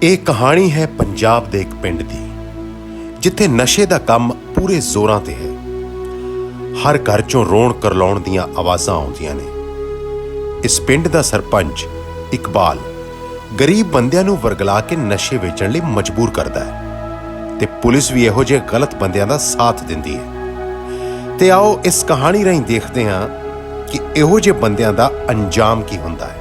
ਇਹ ਕਹਾਣੀ ਹੈ ਪੰਜਾਬ ਦੇ ਇੱਕ ਪਿੰਡ ਦੀ, ਜਿੱਥੇ ਨਸ਼ੇ ਦਾ ਕੰਮ ਪੂਰੇ ਜ਼ੋਰਾਂ ਤੇ ਹੈ। ਹਰ ਘਰ ਚੋਂ ਰੋਣ ਕਰਲਾਉਣ ਦੀਆਂ ਆਵਾਜ਼ਾਂ ਆਉਂਦੀਆਂ ਨੇ। ਇਸ ਪਿੰਡ ਦਾ ਸਰਪੰਚ ਇਕਬਾਲ ਗਰੀਬ ਬੰਦਿਆਂ ਨੂੰ ਵਰਗਲਾ ਕੇ ਨਸ਼ੇ ਵੇਚਣ ਲਈ ਮਜਬੂਰ ਕਰਦਾ ਹੈ ਤੇ ਪੁਲਿਸ ਵੀ ਇਹੋ ਜਿਹੇ ਗਲਤ ਬੰਦਿਆਂ ਦਾ ਸਾਥ ਦਿੰਦੀ ਹੈ। ਤੇ ਆਓ ਇਸ ਕਹਾਣੀ ਰਾਹੀਂ ਦੇਖਦੇ ਹਾਂ ਕਿ ਇਹੋ ਜਿਹੇ ਬੰਦਿਆਂ ਦਾ ਅੰਜਾਮ ਕੀ ਹੁੰਦਾ ਹੈ।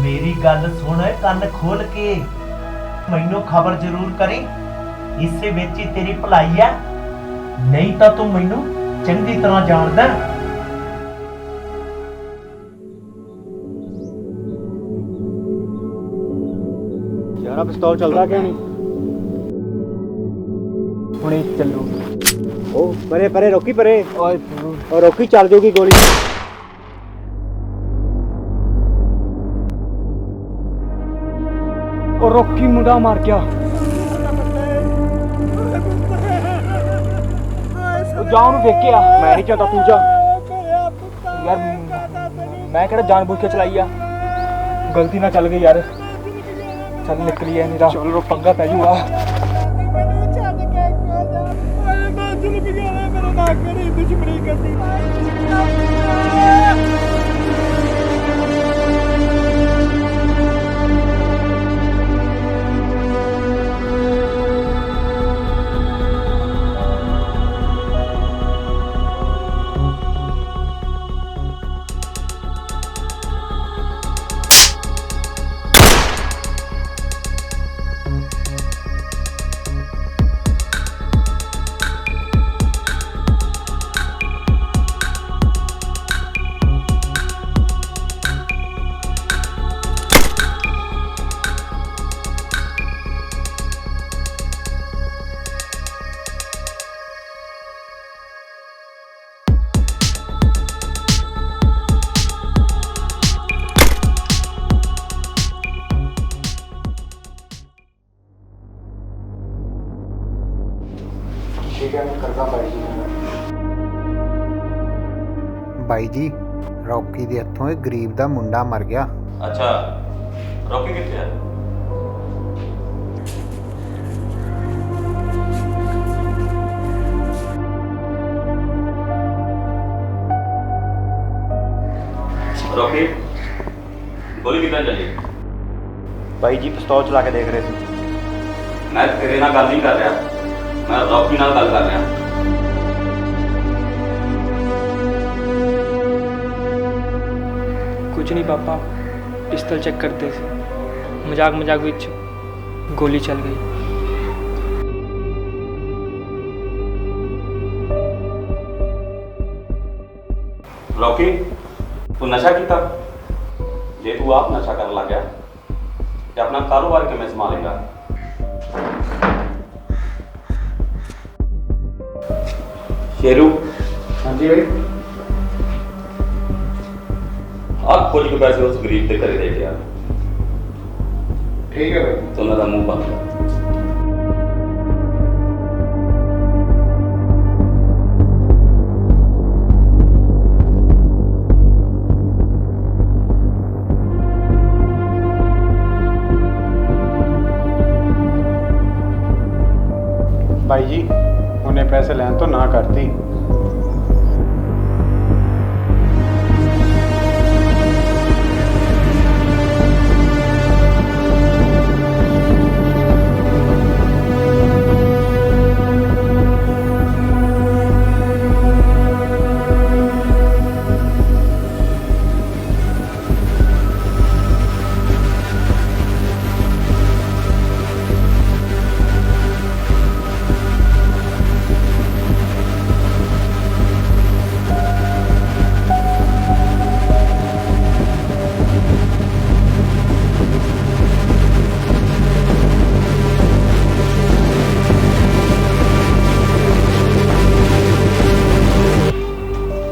मेरी गल सुन कन खोल के, मैनू खबर जरूर करी। इससे विच ही तेरी भलाई है, नहीं तो तू मैनू चंगी तरह जानदा। यार पिस्तौल चलता क्यों नहीं? हुणे चलू। ओ परे परे रोकी परे, और रोकी चल जाऊगी गोली। और रोकी मुंडा मार गया। जा उन्हें देख के आ। मैं नहीं चाहता तू जा यार, मैं कहना जानबूझ के चलाई आ, गलती ना चल गई यार। चल निकली है मेरा, चल पंगा पै जूगा। ठीक है, मैं करता भाई जी। ਬਾਈ ਜੀ, ਰੌਕੀ ਦੇ ਹੱਥੋਂ ਇੱਕ ਗਰੀਬ ਦਾ ਮੁੰਡਾ ਮਰ ਗਿਆ। अच्छा, रॉकी कितने है? रॉकी, गोली कितना चली? भाई जी पिस्तौल चला के देख रहे थे। मैं तेरे नाल गल नहीं कर रहा, मैं रॉकी नाल गल कर रहा। कुछ नहीं पापा, पिस्तौल चेक करते थे, मजाक मजाक विच गोली चल गई। रॉकी, तू नशा किया? जे तू आप नशा कर लग गया तो अपना कारोबार किवें संभालेगा? शेरू, हाँ जी भाई। आप कुछ के पैसे उस गरीब के घरे दे के आ। ठीक है भाई। तो उन्होंने मुंह बंद कर। भाई जी उन्हें पैसे लैन तो ना करती।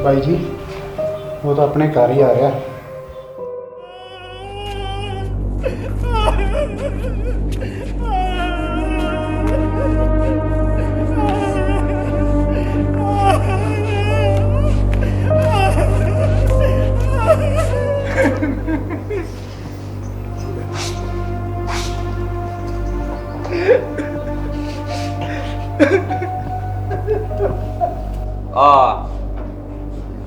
भाई जी वो तो अपने घर ही आ रहा। ਆ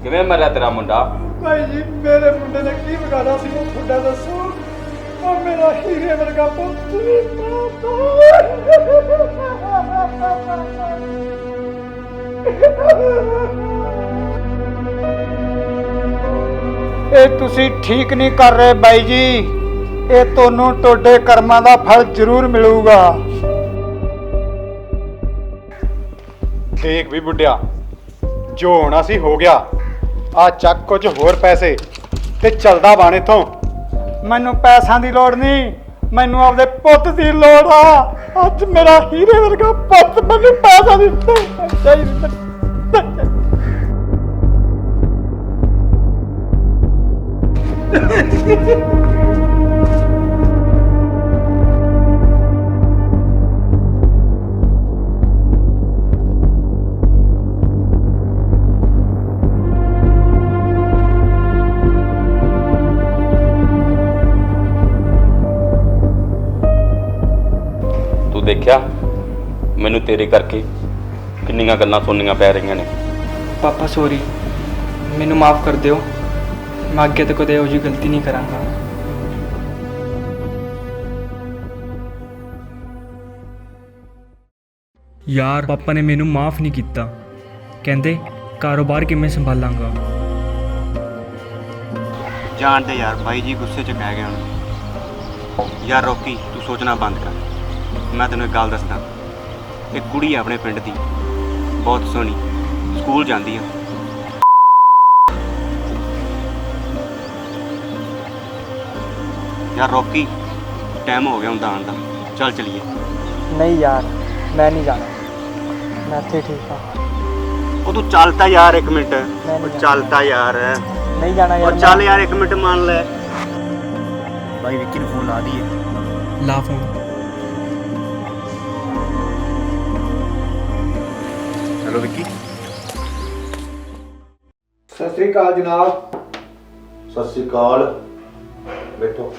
ਕਿਵੇਂ ਮਰਿਆ ਤੇਰਾ ਮੁੰਡਾ? ਭਾਈ ਜੀ ਮੇਰੇ ਮੁੰਡੇ ਨੇ ਕੀ ਵਿਗਾੜਿਆ ਸੀ ਉਹ ਤੁਹਾਡਾ ਦੱਸੋ। ਉਹ ਮੇਰਾ ਹੀਰੇ ਵਰਗਾ ਪੁੱਤ ਇਹ ਤੁਸੀਂ ਠੀਕ ਨਹੀਂ ਕਰ ਰਹੇ ਬਾਈ ਜੀ। ਇਹ ਤੁਹਾਨੂੰ ਤੁਹਾਡੇ ਕਰਮਾਂ ਦਾ ਫਲ ਜ਼ਰੂਰ ਮਿਲੂਗਾ। ਦੇਖ ਵੀ ਬੁੱਢਿਆ, ਜੋ ਹੋਣਾ ਸੀ ਹੋ ਗਿਆ। ਆ ਚੱਕ ਕੁਝ ਹੋਰ ਪੈਸੇ ਤੇ ਚੱਲਦਾ ਬਣ ਇੱਥੋਂ। ਮੈਨੂੰ ਪੈਸਿਆਂ ਦੀ ਲੋੜ ਨਹੀਂ, ਮੈਨੂੰ ਆਪਦੇ ਪੁੱਤ ਦੀ ਲੋੜ ਆ। ਅੱਜ ਮੇਰਾ ਹੀਰੇ ਵਰਗਾ ਪੁੱਤ ਮੈਨੂੰ ਪੈਸਾ ਦਿੱਤਾ ਚਾਹੀਦਾ। ਤੂੰ ਦੇਖਿਆ ਮੈਨੂੰ ਤੇਰੇ ਕਰਕੇ ਕਿੰਨੀਆਂ ਗੱਲਾਂ ਸੁਣਨੀਆਂ ਪੈ ਰਹੀਆਂ ਨੇ। पापा सॉरी, मैनू माफ़ कर दियो। मैं अगे तो कदे जी गलती नहीं करांगा। यार पापा ने मैनू माफ़ नहीं किया, कहते कारोबार किवें संभालांगा। ਜਾਣ ਦੇ ਯਾਰ, ਬਾਈ ਜੀ ਗੁੱਸੇ 'ਚ ਪੈ ਗਏ ਹੁਣ। ਯਾਰ ਰੋਕੀ, ਤੂੰ ਸੋਚਣਾ ਬੰਦ ਕਰ। ਮੈਂ ਤੈਨੂੰ ਇੱਕ ਗੱਲ ਦੱਸਦਾ, ਇੱਕ ਕੁੜੀ ਆ ਆਪਣੇ ਪਿੰਡ ਦੀ, ਬਹੁਤ ਸੋਹਣੀ, ਸਕੂਲ ਜਾਂਦੀ ਆ। ਯਾਰ ਰੋਕੀ, ਟਾਈਮ ਹੋ ਗਿਆ ਹੁੰਦਾ ਆਉਣ ਦਾ, ਚੱਲ ਚਲੀਏ। नहीं यार, मैं नहीं जाना, मैं इत्थे ठीक हाँ। ਉਹ ਤੂੰ ਚੱਲਤਾ ਯਾਰ, ਇੱਕ ਮਿੰਟ। ਨਹੀਂ ਉਹ ਚੱਲਤਾ ਯਾਰ, नहीं जाना ਉਹ यार। ਚੱਲ ਯਾਰ, ਇੱਕ ਮਿੰਟ ਮੰਨ ਲੈ। ਬਾਈ ਵਿੱਕੀ ਨੂੰ ਫੋਨ ਲਾ ਦਈਏ। ला फोन। ਚਲੋ ਵਿੱਕੀ। सत श्री अकाल जनाब। ਸਤਿ ਸ੍ਰੀ ਅਕਾਲ, ਬੈਠੋ।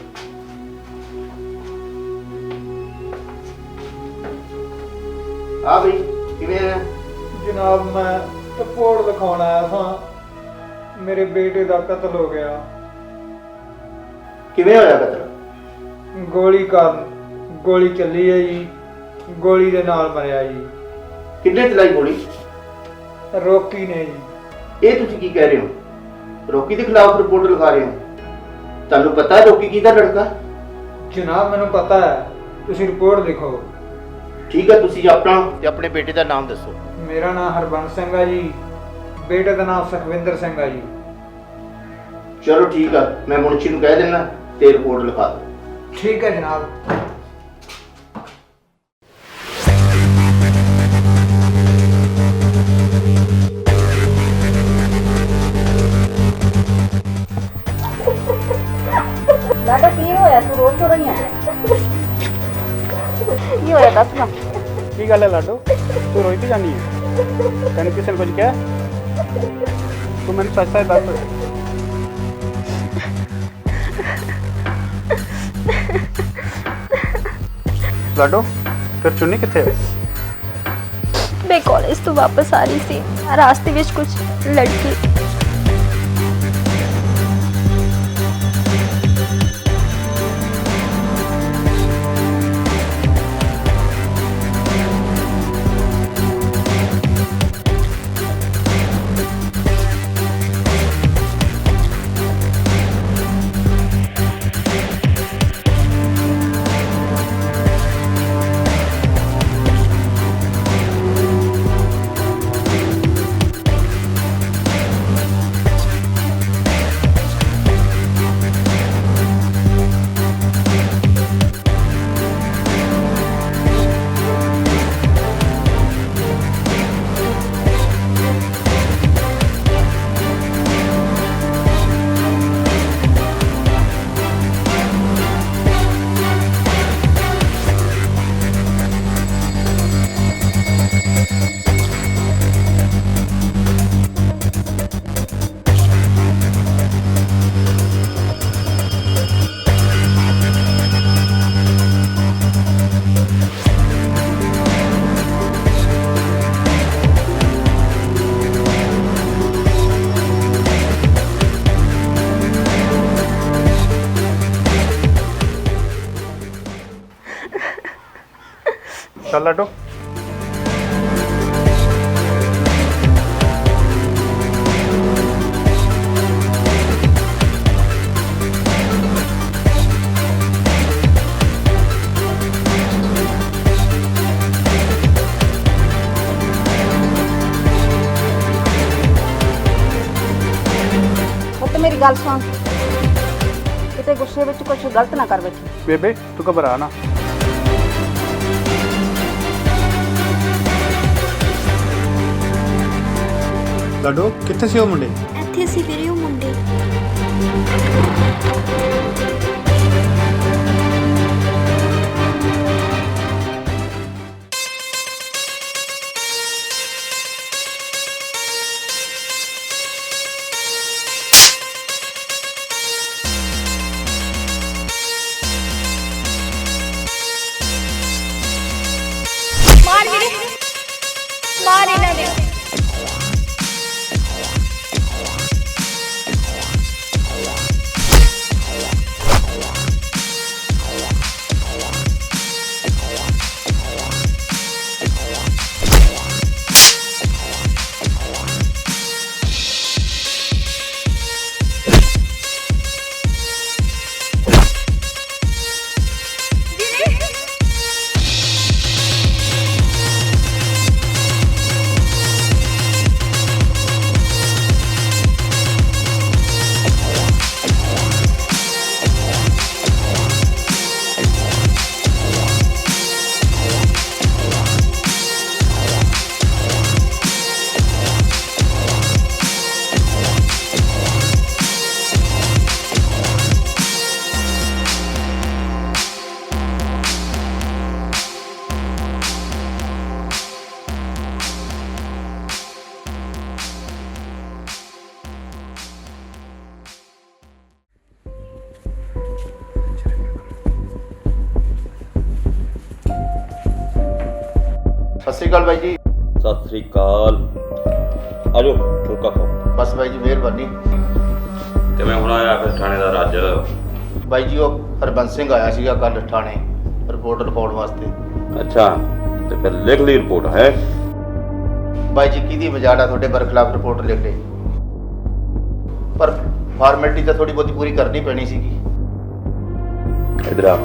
ਆ ਬਈ ਕਿਵੇਂ ਆ? जनाब मैं रिपोर्ट लिखाने आया था, मेरे बेटे का कत्ल हो गया। ਕਿਵੇਂ ਹੋਇਆ ਕਤਲ? गोली काਰਨ गोली ਚੱਲੀ ਹੈ ਜੀ, ਗੋਲੀ ਦੇ ਨਾਲ ਮਰਿਆ ਜੀ। ਕਿੰਨੇ ਚਲਾਈ ਗੋਲੀ? ਰੋਕੀ ਨੇ ਜੀ। ਇਹ ਤੁਸੀਂ ਕੀ ਕਹਿ ਰਹੇ ਹੋ? ਰੋਕੀ ਦੇ ਖਿਲਾਫ ਰਿਪੋਰਟ ਲਿਖਾ ਰਹੇ ਹੋ? ਤੁਹਾਨੂੰ ਪਤਾ ਹੈ ਰੋਕੀ ਕਿਹਦਾ ਲੜਕਾ? ਜਨਾਬ ਮੈਨੂੰ ਪਤਾ ਹੈ, ਤੁਸੀਂ ਰਿਪੋਰਟ ਲਿਖੋ। ਠੀਕ ਹੈ, ਤੁਸੀਂ ਆਪਣਾ ਤੇ ਆਪਣੇ ਬੇਟੇ ਦਾ ਨਾਮ ਦੱਸੋ। ਮੇਰਾ ਨਾਮ ਹਰਬੰਸ ਸਿੰਘ ਹੈ ਜੀ, ਬੇਟੇ ਦਾ ਨਾਮ ਸੁਖਵਿੰਦਰ ਸਿੰਘ ਹੈ ਜੀ। ਚਲੋ ਠੀਕ ਆ, ਮੈਂ ਮੁਨਸ਼ੀ ਨੂੰ ਕਹਿ ਦਿੰਦਾ ਤੇ ਰਿਪੋਰਟ ਲਿਖਾ ਦਿਓ। ਠੀਕ ਹੈ ਜਨਾਬ। ਲਾਡਾ ਕੀ ਹੋਇਆ? ਤੂੰ ਰੋਜ਼ ਤੋਂ ਰਹੀ ਹੈ? ਕੀ ਹੋਇਆ ਦੱਸ ਨਾ। ਕੀ ਗੱਲ ਹੈ ਲਾਡੋ, ਤੂੰ ਰੋਈ ਤੇ ਜਾਨੀ ਹੈ? ਤੈਨੂੰ ਕਿਸੇ ਨੇ ਕੁਝ ਕਿਹਾ? ਤੂੰ ਮੈਨੂੰ ਸੱਚ ਸੱਚ ਦੱਸ। ਲਾਡੋ, ਫਿਰ ਚੁੰਨੀ ਕਿੱਥੇ ਹੈ? मैं कॉलेज तो वापस आ रही थी, रास्ते में कुछ लड़की ਚੱਲ ਲੱਡੋ। ਪੁੱਤ ਮੇਰੀ ਗੱਲ ਸੁਣ, ਕਿਤੇ ਗੁੱਸੇ ਵਿੱਚ ਕੁਝ ਗਲਤ ਨਾ ਕਰ ਬੈਠੀ। ਬੇਬੇ ਤੂੰ ਘਬਰਾ ਨਾ। ਲੱਡੋ ਕਿੱਥੇ ਸੀ ਉਹ ਮੁੰਡੇ? ਇੱਥੇ ਸੀ ਵੀਰੇ ਉਹ ਮੁੰਡੇ। ਮਾਰ ਵੀਰੇ, ਮਾਰ ਇਹਨਾਂ ਦੇ। ਸਤਿ ਸ਼੍ਰੀ ਅਕਾਲ ਬਾਈ ਜੀ। सत श्री अकाल। आ जाओ फुलका खाओ। ਬਸ ਬਾਈ ਜੀ ਮਿਹਰਬਾਨੀ। किवें हुण आया फिर थानेदार अज? ਬਾਈ ਜੀ ਉਹ ਹਰਬੰਸ ਸਿੰਘ ਆਇਆ ਸੀਗਾ ਕੱਲ ਥਾਣੇ ਰਿਪੋਰਟ ਲਿਖਾਉਣ ਵਾਸਤੇ। अच्छा तो फिर लिख ली रिपोर्ट है? ਬਾਈ ਜੀ ਕਿਹਦੀ ਮਜਾੜਾ ਤੁਹਾਡੇ ਬਰਖਲਾਫ ਰਿਪੋਰਟ ਲਿਖ ਲਈ, ਪਰ ਫਾਰਮੈਲਿਟੀ ਤਾਂ ਥੋੜੀ ਬਹੁਤੀ ਪੂਰੀ ਕਰਨੀ ਪੈਣੀ ਸੀਗੀ। इधर आ।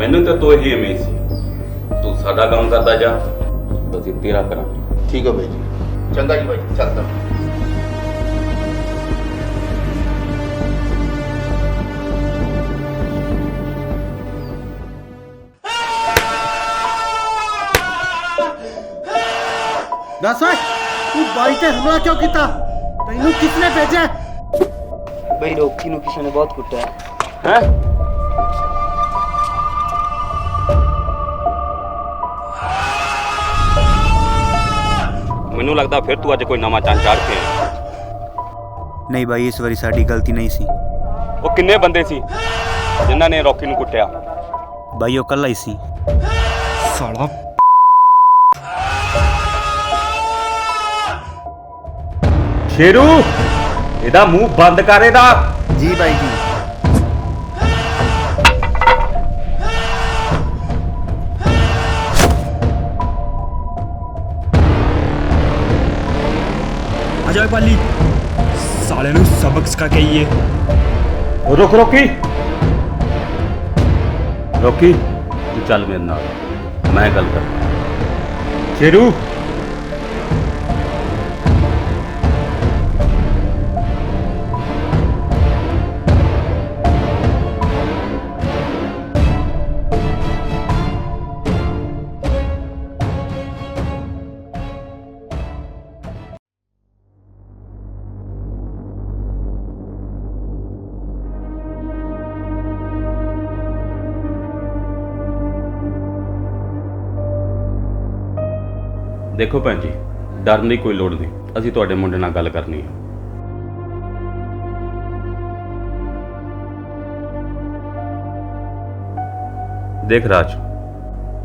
मैनू तो तू ही उम्मीद सी, तू साडा काम करता जा, ਅਸੀਂ ਤੇਰਾ ਕਰਾਂਗੇ। ਠੀਕ ਹੈ ਬਾਈ ਜੀ। ਚੰਗਾ ਜੀ ਬਾਈ ਜੀ, ਚੱਲਦਾ। ਦੱਸ ਓਏ ਤੂੰ ਬਾਈ ਤੇ ਹਮਲਾ ਕਿਉਂ ਕੀਤਾ? ਤੈਨੂੰ ਕਿਸਨੇ ਭੇਜਿਆ? ਬਈ ਰੋਕੀ ਨੂੰ ਕਿਸੇ ਨੇ ਬਹੁਤ ਕੁੱਟਿਆ ਹੈ। ਮੈਨੂੰ ਲੱਗਦਾ ਫਿਰ ਤੂੰ ਅੱਜ ਕੋਈ ਨਵਾਂ ਚੰਨ ਚਾੜ ਕੇ ਆਇਆ। ਨਹੀਂ ਬਾਈ ਇਸ ਵਾਰੀ ਸਾਡੀ ਗਲਤੀ ਨਹੀਂ ਸੀ। ਉਹ ਕਿੰਨੇ ਬੰਦੇ ਸੀ ਜਿਨ੍ਹਾਂ ਨੇ ਰੌਕੀ ਨੂੰ ਕੁੱਟਿਆ? ਬਾਈ ਉਹ ਕੱਲਾ ਹੀ ਸੀ। ਸਾਲਾ ਸ਼ੇਰੂ ਇਹਦਾ ਮੂੰਹ ਬੰਦ ਕਰ ਇਹਦਾ। ਜੀ ਬਾਈ ਜੀ। ਅਜਾ ਪਾਲੀ ਸਾਲੇ ਨੂੰ ਸਬਕ ਸਿਖਾ ਕੇ ਆਈਏ। ਰੁਕ ਰੋਕੀ ਰੋਕੀ ਤੂੰ ਚੱਲ ਮੇਰੇ ਨਾਲ, ਮੈਂ ਗੱਲ ਕਰ। ਸ਼ੇਰੂ ਦੇਖੋ ਭੈਣ ਜੀ, ਡਰਨ ਦੀ ਕੋਈ ਲੋੜ ਨਹੀਂ, ਅਸੀਂ ਤੁਹਾਡੇ ਮੁੰਡੇ ਨਾਲ ਗੱਲ ਕਰਨੀ ਹੈ। ਦੇਖ ਰਾਜ,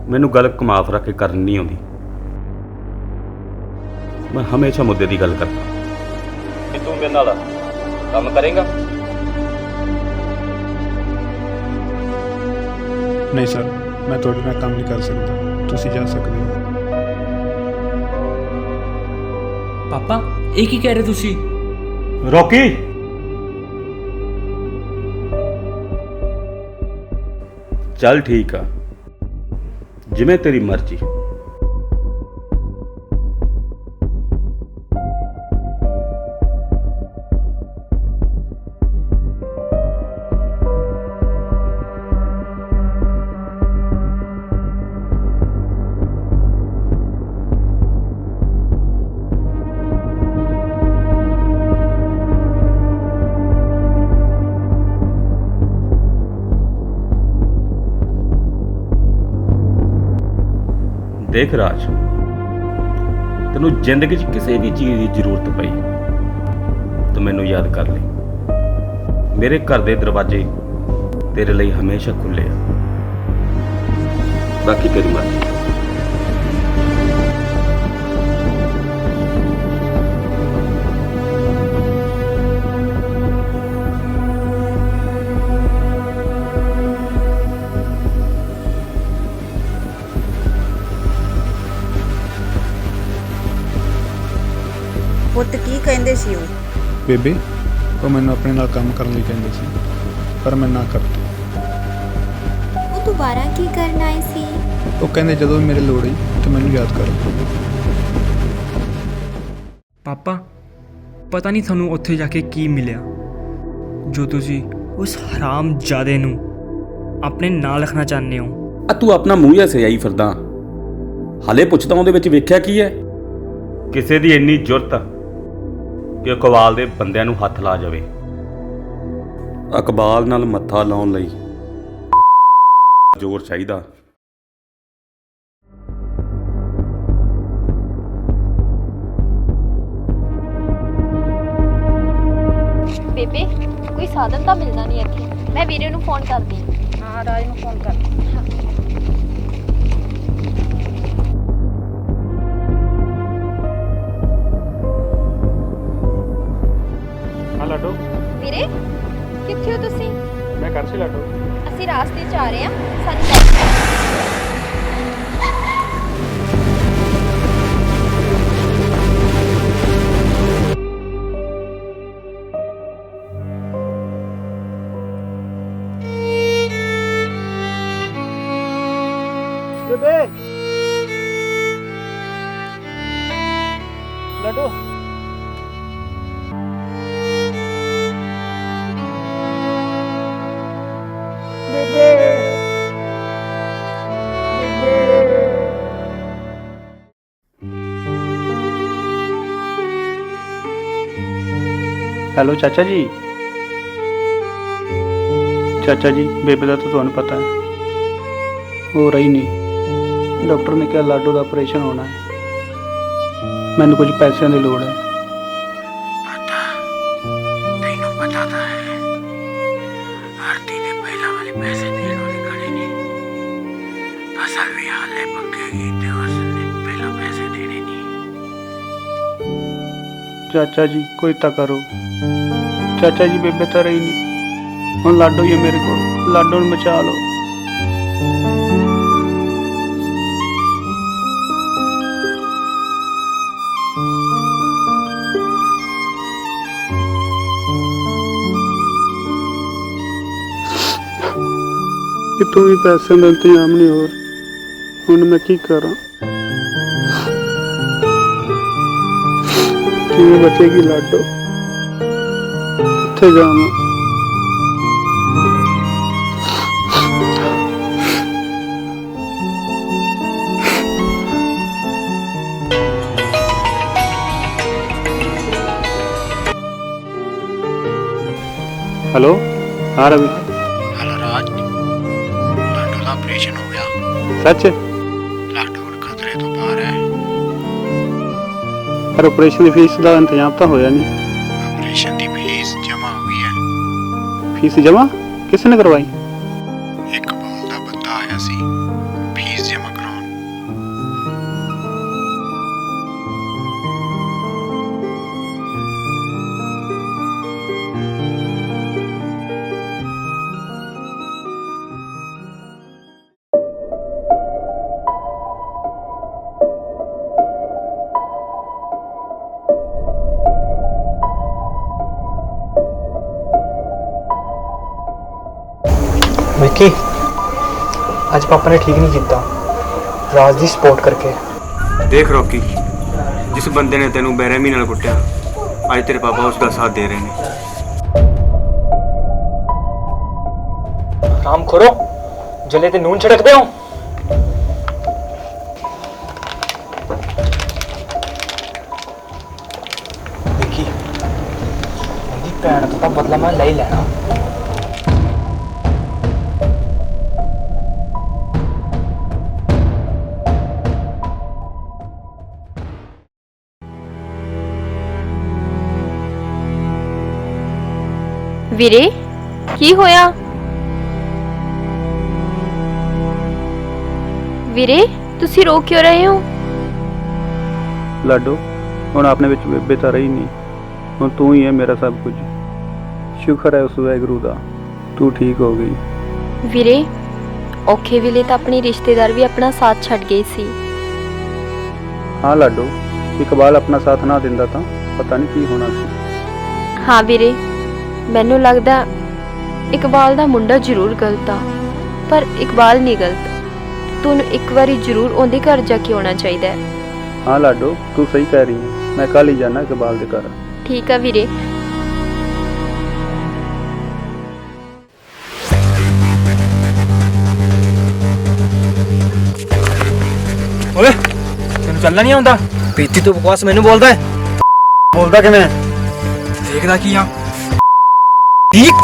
ਮੈਨੂੰ ਗੱਲ ਕਮਾਫ ਰੱਖ ਕੇ ਕਰਨੀ ਨਹੀਂ ਆਉਂਦੀ। ਮੈਂ ਹਮੇਸ਼ਾ ਮੁੱਦੇ ਦੀ ਗੱਲ ਕਰਦਾ। ਤੂੰ ਮੇਰੇ ਨਾਲ ਕੰਮ ਕਰੇਗਾ? ਨਹੀਂ ਸਰ, ਮੈਂ ਤੁਹਾਡੇ ਨਾਲ ਕੰਮ ਨਹੀਂ ਕਰ ਸਕਦਾ, ਤੁਸੀਂ ਜਾ ਸਕਦੇ ਹੋ। ਪਾਪਾ ਇਹ ਕੀ ਕਹਿ ਰਹੇ ਤੁਸੀਂ? ਰੌਕੀ, ਚੱਲ ਠੀਕ ਆ, ਜਿਵੇਂ ਤੇਰੀ ਮਰਜ਼ੀ। ਦੇਖ ਰਾਜ, ਤੈਨੂੰ ਜ਼ਿੰਦਗੀ 'ਚ ਕਿਸੇ ਵੀ ਚੀਜ਼ ਦੀ ਜ਼ਰੂਰਤ ਪਈ ਤਾਂ ਮੈਨੂੰ ਯਾਦ ਕਰ ਲਈ। ਮੇਰੇ ਘਰ ਦੇ ਦਰਵਾਜ਼ੇ ਤੇਰੇ ਲਈ ਹਮੇਸ਼ਾ ਖੁੱਲੇ ਆ। ਬਾਕੀ ਤੇਰੀ ਮਰਜ਼ੀ। ਪੁੱਤ ਕੀ ਕਹਿੰਦੇ ਸੀ ਉਹ? ਬੇਬੇ, ਉਹ ਮੈਨੂੰ ਆਪਣੇ ਨਾਲ ਕੰਮ ਕਰਨ ਲਈ ਕਹਿੰਦੇ ਸੀ, ਪਰ ਮੈਂ ਨਾ ਕਰਤੀ। ਉਹ ਦੁਬਾਰਾ ਕੀ ਕਰਨ ਆਏ ਸੀ? ਉਹ ਕਹਿੰਦੇ ਜਦੋਂ ਵੀ ਮੇਰੇ ਲੋੜ ਹੋਈ ਤਾਂ ਮੈਨੂੰ ਯਾਦ ਕਰੋ। ਪਾਪਾ ਪਤਾ ਨਹੀਂ ਤੁਹਾਨੂੰ ਉੱਥੇ ਜਾ ਕੇ ਕੀ ਮਿਲਿਆ ਜੋ ਤੁਸੀਂ ਉਸ ਹਰਾਮਜ਼ਾਦੇ ਨੂੰ ਆਪਣੇ ਨਾਲ ਰੱਖਣਾ ਚਾਹੁੰਦੇ ਹੋ। ਆ ਤੂੰ ਆਪਣਾ ਮੂੰਹ ਜਿਹਾ ਸਜਾਈ ਫਿਰਦਾ, ਹਾਲੇ ਪੁੱਛਦਾ ਉਹਦੇ ਵਿੱਚ ਵੇਖਿਆ ਕੀ ਹੈ? ਕਿਸੇ ਦੀ ਇੰਨੀ ਜੁਰਤ ਕਿ ਇਕਬਾਲ ਦੇ ਬੰਦਿਆਂ ਨੂੰ ਹੱਥ ਲਾ ਜਾਵੇ। ਇਕਬਾਲ ਨਾਲ ਮੱਥਾ ਲਾਉਣ ਲਈ ਜ਼ੋਰ ਚਾਹੀਦਾ। ਬੇਬੇ ਕੋਈ ਸਾਧਨ ਤਾਂ ਮਿਲਦਾ ਨਹੀਂ ਇੱਥੇ, ਮੈਂ ਵੀਰੇ ਨੂੰ ਫੋਨ ਕਰਦੀ। ਹਾਂ, ਰਾਜ ਨੂੰ ਫੋਨ ਕਰ। ਹਾਂ ਲਾਡੋ, ਵੀਰੇ ਕਿੱਥੇ ਹੋ ਤੁਸੀਂ? ਮੈਂ ਘਰ ਸੀ ਲਾਡੋ। ਅਸੀਂ ਰਾਸਤੇ 'ਚ ਆ ਰਹੇ ਹਾਂ, ਸਾਨੂੰ ਲੈ ਕੇ ਬੇਬੇ ਲਾਡੋ, ਹੈਲੋ ਚਾਚਾ ਜੀ। ਚਾਚਾ ਜੀ, ਬੇਬੇ ਦਾ ਤਾਂ ਤੁਹਾਨੂੰ ਪਤਾ ਹੈ, ਹੋ ਰਹੀ ਨਹੀਂ। ਡਾਕਟਰ ਨੇ ਕਿਹਾ ਲਾਡੋ ਦਾ ਆਪਰੇਸ਼ਨ ਹੋਣਾ ਹੈ। ਮੈਨੂੰ ਕੁਝ ਪੈਸਿਆਂ ਦੀ ਲੋੜ ਹੈ। ਤੈਨੂੰ ਪਤਾ ਤਾਂ ਹੈ ਆਰਤੀ ਦੇ ਪਹਿਲਾਂ ਵਾਲੇ ਪੈਸੇ ਦੇਣ ਵਾਲੇ ਖੜੇ ਨੇ। ਫਸਲ ਵੀ ਹਾਲੇ ਪੱਕੇਗੀ ਤੇ ਉਸ ਨੇ ਪਹਿਲਾਂ ਪੈਸੇ ਦੇਣੇ ਨਹੀਂ। ਚਾਚਾ ਜੀ ਕੋਈ ਤਾਂ ਕਰੋ। ਚਾਚਾ ਜੀ ਬੇਬੇ ਤਾਂ ਰਹੀ ਨਹੀਂ, ਹੁਣ ਲਾਡੋ ਹੀ ਹੈ ਮੇਰੇ ਕੋਲ। ਲਾਡੋ ਨੂੰ ਬਚਾ ਲਓ। ਕਿਤੋਂ ਵੀ ਪੈਸੇ ਦਾ ਇੰਤਜ਼ਾਮ ਨਹੀਂ ਹੋ ਰਿਹਾ, ਹੁਣ ਮੈਂ ਕੀ ਕਰਾਂ? ਕਿਵੇਂ ਬਚੇਗੀ ਲਾਡੋ? ਕਿੱਥੇ ਜਾਵਾਂ? हेलो, हाँ रवि। हेलो राज, लाडो का ऑपरेशन हो गया। सच? लाडो ਹੁਣ ਖਤਰੇ ਤੋਂ ਬਾਹਰ ਹੈ। पर ऑपरेशन की फीस का इंतजाम तो होया नहीं। ऑपरेशन की फीस जमा हो गई है। फीस जमा किसने करवाई? ਇਕਬਾਲ ਦਾ ਬੰਦਾ ਆਇਆ ਸੀ ਫੀਸ ਜਮਾ ਕਰਾਉਣ। ਵਿੱਕੀ ਅੱਜ ਪਾਪਾ ਨੇ ਠੀਕ ਨਹੀਂ ਕੀਤਾ ਰਾਜ ਦੀ ਸਪੋਰਟ ਕਰਕੇ। ਦੇਖ ਰੌਕੀ, ਜਿਸ ਬੰਦੇ ਨੇ ਤੈਨੂੰ ਬੇਰਹਿਮੀ ਨਾਲ ਕੁੱਟਿਆ, ਅੱਜ ਤੇਰੇ ਪਾਪਾ ਉਸ ਦਾ ਸਾਥ ਦੇ ਰਹੇ ਨੇ। ਰਾਮ ਖੋਰੋ, ਜਲੇ ਤੇ ਨੂਨ ਛਿੜਕਦੇ ਹੋ। ਵਿੱਕੀ, ਉਹਦੀ ਭੈਣ ਤੋਂ ਤਾਂ ਬਦਲਾ ਮੈਂ ਲੈ ਹੀ ਲੈਣਾ। ਵੀਰੇ ਕੀ ਹੋਇਆ? ਵੀਰੇ ਤੁਸੀਂ ਰੋ ਕਿਉਂ ਰਹੇ ਹੋ? ਲਾਡੋ, ਹੁਣ ਆਪਣੇ ਵਿੱਚ ਬੇਬੇ ਤਾਂ ਰਹੀ ਨਹੀਂ, ਹੁਣ ਤੂੰ ਹੀ ਹੈ ਮੇਰਾ ਸਭ ਕੁਝ। ਸ਼ੁਕਰ ਹੈ ਉਸ ਵਾਹਿਗੁਰੂ ਦਾ, ਤੂੰ ਠੀਕ ਹੋ ਗਈ। ਵੀਰੇ ਔਖੇ ਵੇਲੇ ਤਾਂ ਆਪਣੀ ਰਿਸ਼ਤੇਦਾਰ ਵੀ ਆਪਣਾ ਸਾਥ ਛੱਡ ਗਏ ਸੀ। ਹਾਂ ਲਾਡੋ, ਇਕਬਾਲ ਆਪਣਾ ਸਾਥ ਨਾ ਦਿੰਦਾ ਤਾਂ ਪਤਾ ਨਹੀਂ ਕੀ ਹੋਣਾ ਸੀ। ਹਾਂ ਵੀਰੇ, ਮੈਨੂੰ ਲੱਗਦਾ ਇਕਬਾਲ ਦਾ ਮੁੰਡਾ ਜ਼ਰੂਰ ਗਲਤ ਆ, ਪਰ ਇਕਬਾਲ ਨਹੀਂ ਗਲਤ। ਤੁਹਾਨੂੰ ਇੱਕ ਵਾਰੀ ਜ਼ਰੂਰ ਉਹਦੇ ਘਰ ਜਾ ਕੇ ਆਉਣਾ ਚਾਹੀਦਾ ਹੈ। ਹਾਂ ਲਾਡੋ, ਤੂੰ ਸਹੀ ਕਹਿ ਰਹੀ ਹੈ, ਮੈਂ ਕੱਲ ਹੀ ਜਾਣਾ ਇਕਬਾਲ ਦੇ ਘਰ। ਠੀਕ ਆ ਵੀਰੇ। ਓਏ ਤੈਨੂੰ ਚੱਲਣਾ ਨਹੀਂ ਆਉਂਦਾ? ਪੀਤੀ ਤੂੰ ਬਕਵਾਸ ਮੈਨੂੰ ਬੋਲਦਾ ਹੈ? ਬੋਲਦਾ ਕਿਵੇਂ? ਦੇਖਦਾ ਕੀ ਆ? ਠੀਕ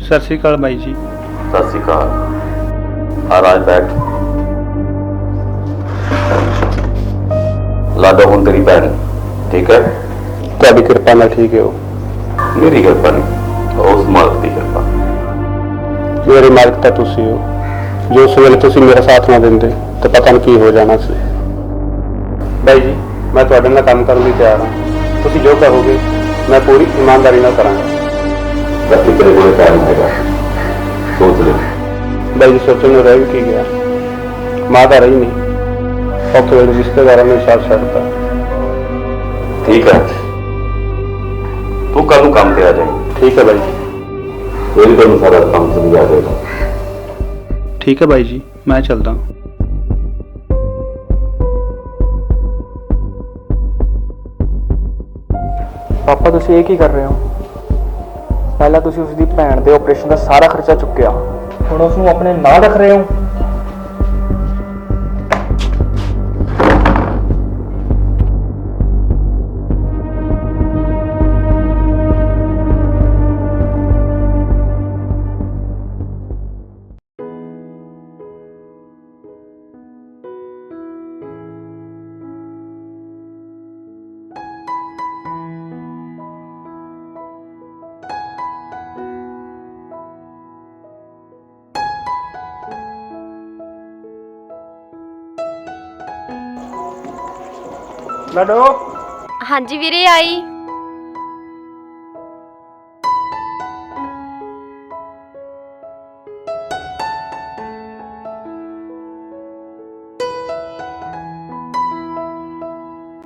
ਸਤਿ ਸ਼੍ਰੀ ਅਕਾਲ ਬਾਈ ਜੀ। ਸਤਿ ਸ਼੍ਰੀ ਅਕਾਲ। ਆ ਰਾਜ ਬੈਠ। ਲਾਡੋ ਹੁਣ ਤੇਰੀ ਭੈਣ ਠੀਕ ਹੈ? ਤੁਹਾਡੀ ਕਿਰਪਾ ਨਾਲ ਠੀਕ ਹੋ। ਮੇਰੀ ਕਿਰਪਾ ਨਹੀਂ, ਉਸ ਮਾਲਕ ਦੀ ਕਿਰਪਾ। ਮੇਰੇ ਮਾਲਕ ਤਾਂ ਤੁਸੀਂ ਹੋ। ਜੋ ਉਸ ਵੇਲੇ ਤੁਸੀਂ ਮੇਰਾ ਸਾਥ ਨਾ ਦਿੰਦੇ ਤਾਂ ਪਤਾ ਨਹੀਂ ਕੀ ਹੋ ਜਾਣਾ ਸੀ। ਬਾਈ ਜੀ, ਮੈਂ ਤੁਹਾਡੇ ਨਾਲ ਕੰਮ ਕਰਨ ਲਈ ਤਿਆਰ ਹਾਂ। ਤੁਸੀਂ ਜੋ ਕਹੋਗੇ ਮੈਂ ਪੂਰੀ ਇਮਾਨਦਾਰੀ ਨਾਲ ਕਰਾਂਗਾ। ਬਾਕੀ ਤੇਰੇ ਕੋਲ ਟਾਈਮ ਹੈਗਾ, ਸੋਚ ਲੈ। ਬਾਈ ਜੀ, ਸੋਚਣ ਨੂੰ ਰਹਿ ਵੀ ਕੀ ਗਿਆ, ਮਾਂ ਤਾਂ ਰਹੀ ਨਹੀਂ, ਔਖੇ ਵੇਲੇ ਰਿਸ਼ਤੇਦਾਰਾਂ ਨੇ ਸਾਥ ਛੱਡਤਾ। ਠੀਕ ਹੈ, ਤੂੰ ਕੱਲ ਨੂੰ ਕੰਮ ਤੇ ਆ ਜਾਈਂ। ਠੀਕ ਹੈ ਬਾਈ ਜੀ। ਕੋਈ ਤੁਹਾਨੂੰ ਸਾਰਾ ਕੰਮ ਸਮਝਾ ਦੇਗਾ। ਠੀਕ ਹੈ ਬਾਈ ਜੀ, ਮੈਂ ਚੱਲਦਾ। ਪਾਪਾ ਤੁਸੀਂ ਇਹ ਕੀ ਕਰ ਰਹੇ ਹੋ? ਪਹਿਲਾਂ ਤੁਸੀਂ ਉਸ ਦੀ ਭੈਣ ਦੇ ਆਪਰੇਸ਼ਨ ਦਾ ਸਾਰਾ ਖਰਚਾ ਚੁੱਕਿਆ, ਹੁਣ ਉਸ ਨੂੰ ਆਪਣੇ ਨਾਂ ਰੱਖ ਰਹੇ ਹੋ। ਲਾਡੋ, ਹਾਂਜੀ ਵੀਰੇ ਆਈ।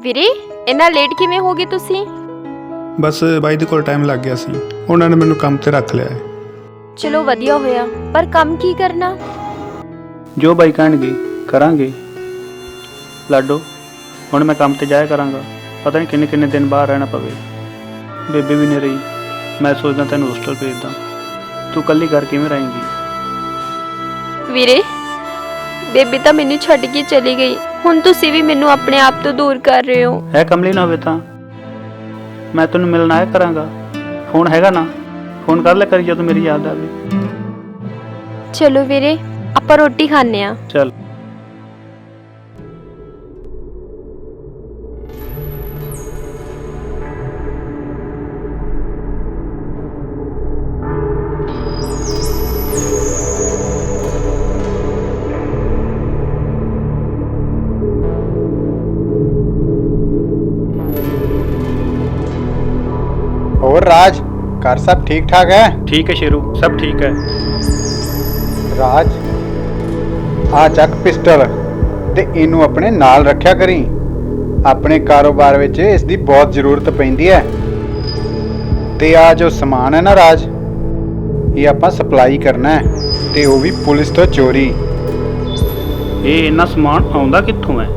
ਵੀਰੇ ਇੰਨਾ ਲੇਟ ਕਿਵੇਂ ਹੋ ਗਏ ਤੁਸੀਂ? ਬਸ ਬਾਈ ਦੇ ਕੋਲ ਟਾਈਮ ਲੱਗ ਗਿਆ ਸੀ, ਉਹਨਾਂ ਨੇ ਮੈਨੂੰ ਕੰਮ ਤੇ ਰੱਖ ਲਿਆ ਹੈ। ਚਲੋ ਵਧੀਆ ਹੋਇਆ, ਪਰ ਕੰਮ ਕੀ ਕਰਨਾ? ਜੋ ਬਾਈ ਕਹਿਣਗੇ ਕਰਾਂਗੇ। ਲਾਡੋ, ਹੁਣ ਮੈਂ ਕੰਮ ਤੇ ਜਾਇਆ ਕਰਾਂਗਾ, ਪਤਾ ਨਹੀਂ ਕਿੰਨੇ ਕਿੰਨੇ ਦਿਨ ਬਾਹਰ ਰਹਿਣਾ ਪਵੇ। ਬੇਬੇ ਵੀ ਨਹੀਂ ਰਹੀ, ਮੈਂ ਸੋਚਦਾ ਤੈਨੂੰ ਹੋਸਟਲ ਭੇਜਦਾ। ਤੂੰ ਇਕੱਲੀ ਘਰ ਕਿਵੇਂ ਰਹੇਂਗੀ? ਵੀਰੇ ਬੇਬੀ ਤਾਂ ਮੈਨੂੰ ਛੱਡ ਕੇ ਚਲੀ ਗਈ, ਹੁਣ ਤੁਸੀਂ ਵੀ ਮੈਨੂੰ ਆਪਣੇ ਆਪ ਤੋਂ ਦੂਰ ਕਰ ਰਹੇ ਹੋ। ਹੈ ਕਮਲੀ ਨਾ ਹੋਵੇ ਤਾਂ ਮੈਂ ਤੈਨੂੰ ਮਿਲਣ ਆਇਆ ਕਰਾਂਗਾ। ਫੋਨ ਹੈਗਾ ਨਾ, ਫੋਨ ਕਰ ਲੈ ਕਰੀ ਜਦੋਂ ਮੇਰੀ ਯਾਦ ਆਵੇ। ਚਲੋ ਵੀਰੇ ਆਪਾਂ ਰੋਟੀ ਖਾਣੇ ਆ। ਚੱਲ। घर सब ठीक ठाक है? ठीक है शेरू, सब ठीक है। राज आ चक पिस्टल ते इनू अपने नाल रखा करी। अपने कारोबार विच इसकी बहुत जरूरत पैंदी है। ते आ जो समान है ना राज, ये आपां सप्लाई करना है, ते वो भी पुलिस तो चोरी। ये इन्ना समान आउंदा कित्थों है?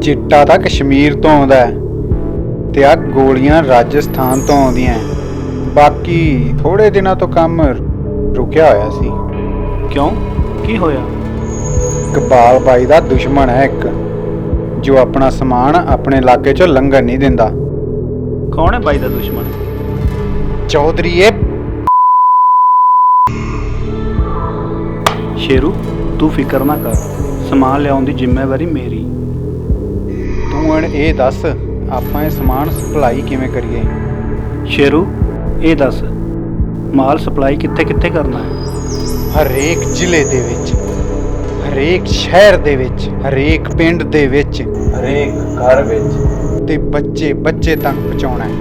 चिट्टा तां कश्मीर तो आउंदा है, ते आ गोलियां राजस्थान तो आउंदियां। बाकी थोड़े दिनों तो काम रुकिया होया सी। क्यों, की होया? इकबाल बाई दा दुश्मन है एक, जो अपना समान अपने इलाके चो लंघन नहीं दिंदा। कौन है बाई दा दुश्मन? चौधरी है। शेरू तू फिक्र ना कर, समान लियाउण दी जिम्मेवारी मेरी। तू हण ये दस आपां ये समान सप्लाई किवें करिए? शेरू ये दस माल सप्लाई कित्थे कित्थे करना है? हरेक जिले दे विच, हरेक शहर दे विच, हरेक पिंड दे विच, हरेक घर विच, ते बच्चे बच्चे तक पहुंचाउणा है।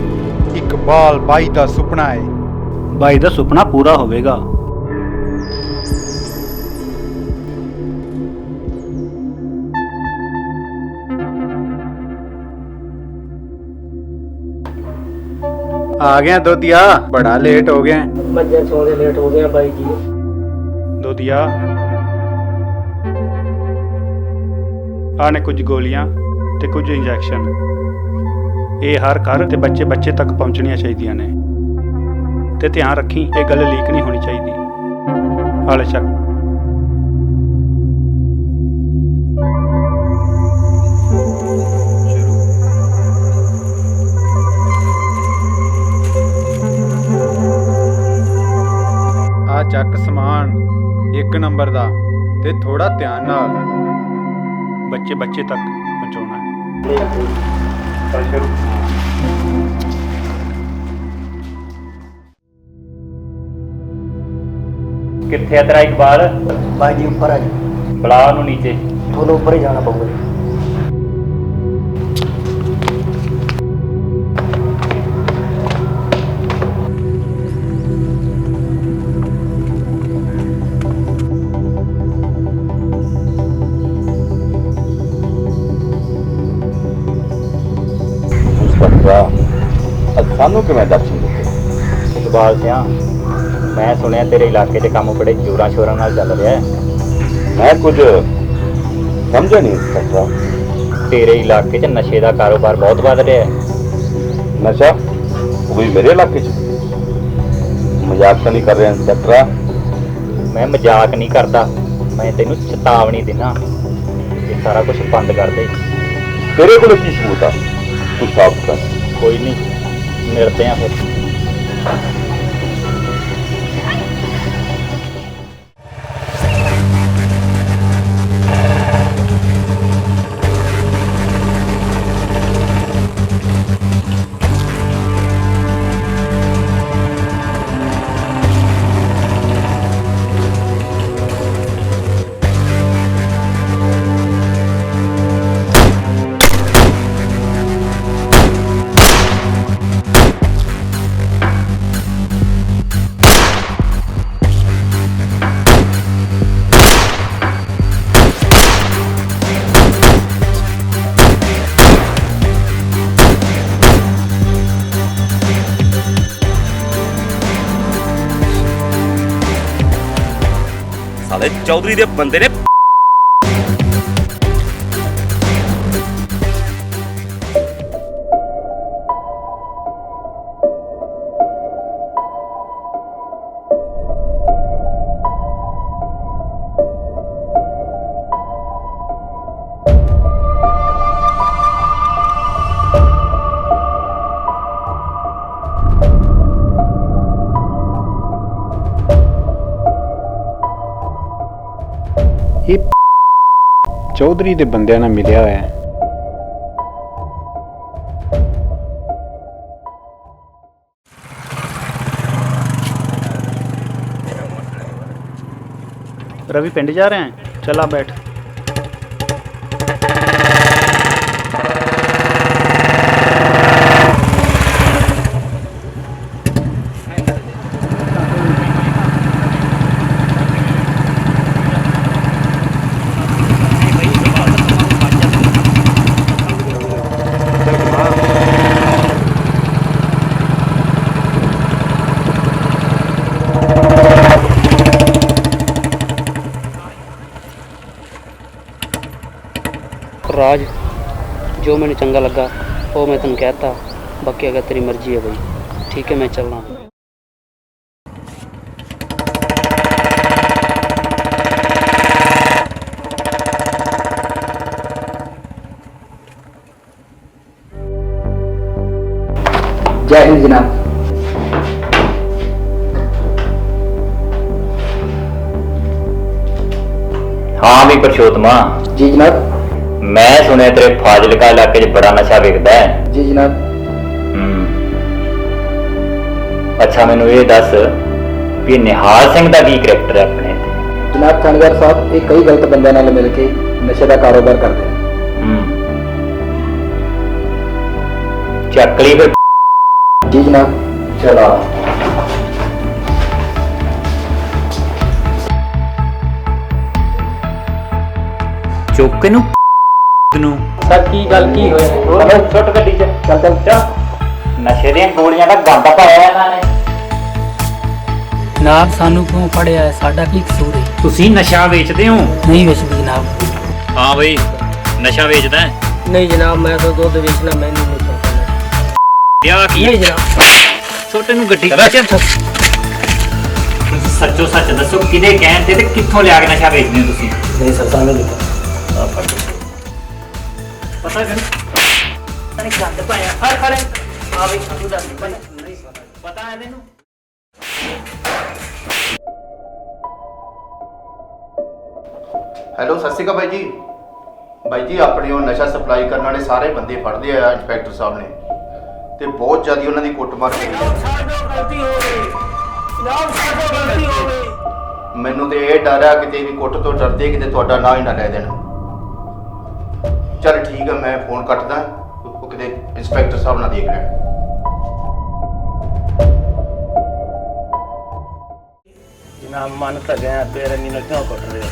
इकबाल बाई दा सुपना है। बाई दा सुपना पूरा होवेगा। आ गया दोदिया, बड़ा लेट हो गया। मज्जा सोने लेट हो गया बाई जी। दोदिया आ ने कुछ गोलियां ते कुछ इंजैक्शन, ये हर घर ते बच्चे बच्चे तक पहुंचनियां चाहिए ने। ते ध्यान रखी ये गल लीक नहीं होनी चाहिए। हाले चक। आ चक समान एक नंबर दा, ते थोड़ा ध्यान नाल बच्चे बच्चे तक पहुंचाना है। चल शुरू। कित्थे है तेरा इकबाल? बाई जी ऊपर आ जी। बुला ਉਹਨੂੰ नीचे। ਤੁਹਾਨੂੰ ऊपर ही जाना पड़ेगा। ਸਾਨੂੰ ਕਿਵੇਂ ਦਰਸ਼ਨ ਦਿੱਤੇ? ਇਕਬਾਲ ਸਿਆਂ, ਮੈਂ ਸੁਣਿਆ ਤੇਰੇ ਇਲਾਕੇ 'ਚ ਕੰਮ ਬੜੇ ਜ਼ੋਰਾਂ ਸ਼ੋਰਾਂ ਨਾਲ ਚੱਲ ਰਿਹਾ ਹੈ। ਮੈਂ ਕੁਝ ਸਮਝਿਆ ਨਹੀਂ ਸਕਦਾ। ਤੇਰੇ ਇਲਾਕੇ 'ਚ ਨਸ਼ੇ ਦਾ ਕਾਰੋਬਾਰ ਬਹੁਤ ਵੱਧ ਰਿਹਾ ਹੈ। ਨਸ਼ਾ? ਉਹ ਵੀ ਮੇਰੇ ਇਲਾਕੇ 'ਚ? ਮਜ਼ਾਕ ਤਾਂ ਨਹੀਂ ਕਰ ਰਿਹਾ ਇੰਸਪੈਕਟਰ? ਮੈਂ ਮਜ਼ਾਕ ਨਹੀਂ ਕਰਦਾ, ਮੈਂ ਤੈਨੂੰ ਚੇਤਾਵਨੀ ਦਿੰਦਾ, ਇਹ ਸਾਰਾ ਕੁਝ ਬੰਦ ਕਰ ਦੇ। ਤੇਰੇ ਕੋਲ ਕੀ ਸਬੂਤ ਆ? ਤੂੰ ਸਾਫ਼ ਕਰ। ਕੋਈ ਨਹੀਂ, ਮਿਲਦੇ ਆ ਫਿਰ। ਸਾਲੇ ਚੌਧਰੀ ਦੇ ਬੰਦੇ ਨੇ चौधरी दे बंदियां नाल मिलिया होया है। रवि पिंड जा रहे हैं? चला बैठ। ਰਾਜ ਜੋ ਮੈਨੂੰ ਚੰਗਾ ਲੱਗਾ ਉਹ ਮੈਂ ਤੈਨੂੰ ਕਹਿਤਾ, ਬਾਕੀ ਅगर ਤੇਰੀ ਮਰਜ਼ੀ ਹੈ ਬਈ। ਠੀਕ ਹੈ, ਮੈਂ ਚੱਲਣਾ। जय हिंद जनाब। हाँ भी परशोत्तमा। जी जनाब। मैं सुने तेरे फाजिलका इलाके च बड़ा नशा विकदा है। जी जनाब। अच्छा मैनू ये दस भी निहाल सिंह का की करैक्टर है अपने? जनाब थानेदार साहब ये कई गलत बंदों नाल मिल के नशे का कारोबार करते हैं। चकली फिर। जी जनाब। चलो चौके नू सर की गल की होए? छुट गड्डी च चल चल चल। नशे दी गोलियां दा गंद पाया इन्हां ने। ਜਨਾਬ ਸਾਨੂੰ ਕਿਉਂ ਫੜਿਆ ਹੈ? ਸਾਡਾ ਕੀ ਕਸੂਰ ਹੈ? ਤੁਸੀਂ ਨਸ਼ਾ ਵੇਚਦੇ ਹੋ? ਨਹੀਂ ਵੇਚਦੇ ਜਨਾਬ। ਹਾਂ ਬਈ ਨਸ਼ਾ ਵੇਚਦਾ ਹੈ? ਨਹੀਂ ਜਨਾਬ, ਮੈਂ ਤਾਂ ਦੁੱਧ ਵੇਚਣਾ, ਮੈਨੂੰ ਨਹੀਂ ਪਤਾ। ਵਿਆਹ ਕੀ? ਨਹੀਂ ਜਨਾਬ। ਛੋਟੇ ਨੂੰ ਗੱਡੀ ਤੁਸੀਂ ਸੱਚੋ ਸੱਚ ਦੱਸੋ ਕਿਹਦੇ ਕਹਿਣ ਤੇ ਕਿੱਥੋਂ ਲਿਆ ਕੇ ਨਸ਼ਾ ਵੇਚਦੇ ਹੋ ਤੁਸੀਂ? ਨਹੀਂ ਸਰ, ਸਾਨੂੰ ਨਹੀਂ ਪਤਾ। ਪਤਾ ਕਰ ਤਨੇ ਗੰਦ ਪਾਇਆ ਹਰ ਹਰ ਆ ਵੀ ਸਾਨੂੰ ਦੱਸ ਪਤਾ ਹੈ ਤੈਨੂੰ? ਹੈਲੋ, ਸਤਿ ਸ਼੍ਰੀ ਅਕਾਲ ਬਾਈ ਜੀ। ਬਾਈ ਜੀ ਆਪਣੇ ਉਹ ਨਸ਼ਾ ਸਪਲਾਈ ਕਰਨ ਵਾਲੇ ਸਾਰੇ ਬੰਦੇ ਫੜਦੇ ਆ ਇੰਸਪੈਕਟਰ ਸਾਹਿਬ ਨੇ, ਤੇ ਬਹੁਤ ਜ਼ਿਆਦਾ ਉਹਨਾਂ ਦੀ ਕੁੱਟਮਾਰ ਕੀਤੀ ਮੈਨੂੰ ਤੇ ਇਹ ਡਰ ਆ ਕਿਤੇ ਵੀ ਕੁੱਟ ਤੋਂ ਡਰਦੇ ਕਿਤੇ ਤੁਹਾਡਾ ਨਾਂ ਹੀ ਨਾ ਲੈ ਦੇਣ। ਚਲ ਠੀਕ ਆ, ਮੈਂ ਫੋਨ ਕੱਟਦਾ, ਉਹ ਕਿਤੇ ਇੰਸਪੈਕਟਰ ਸਾਹਿਬ ਨਾਲ ਦੇਖ ਲੈਣ। ਜਨਾਬ ਮੰਨ ਤਾਂ ਗਿਆ, ਬੇਰੰਗੀ ਨਾਲ ਕਿਉਂ ਕੁੱਟ ਰਹੇ ਹੋ?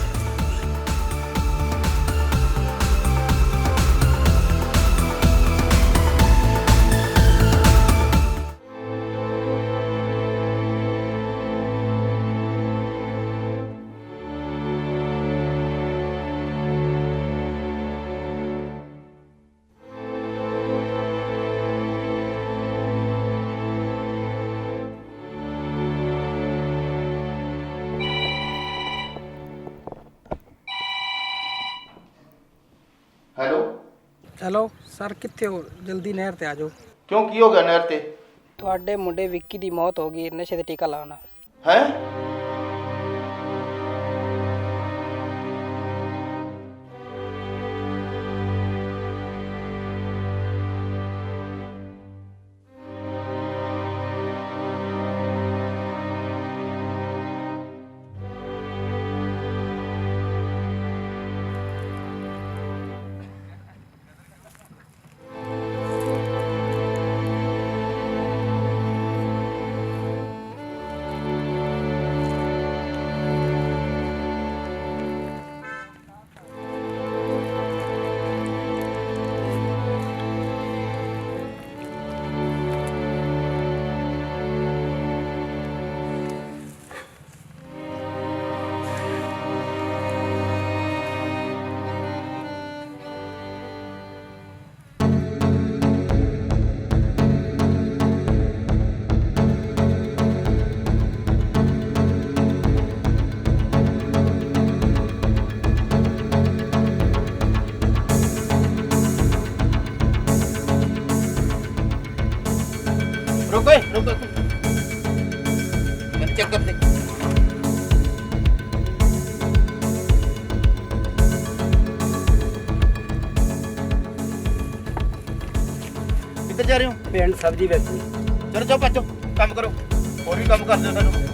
ਹੈਲੋ ਹੈਲੋ ਸਰ, ਕਿੱਥੇ ਹੋ? ਜਲਦੀ ਨਹਿਰ ਤੇ ਆ ਜਾਓ। ਕਿਉਂ, ਕੀ ਹੋ ਗਿਆ ਨਹਿਰ ਤੇ? ਤੁਹਾਡੇ ਮੁੰਡੇ ਵਿੱਕੀ ਦੀ ਮੌਤ ਹੋ ਗਈ ਨਸ਼ੇ ਦੇ ਟੀਕਾ ਲਾਉਣਾ। ਹੈ? रुको मैं चेक कर दे। किधर जा रहे हो? पिंड सब्जी बेचनी। चलो जाओ बच्चों, काम करो और भी काम कर दो सानू।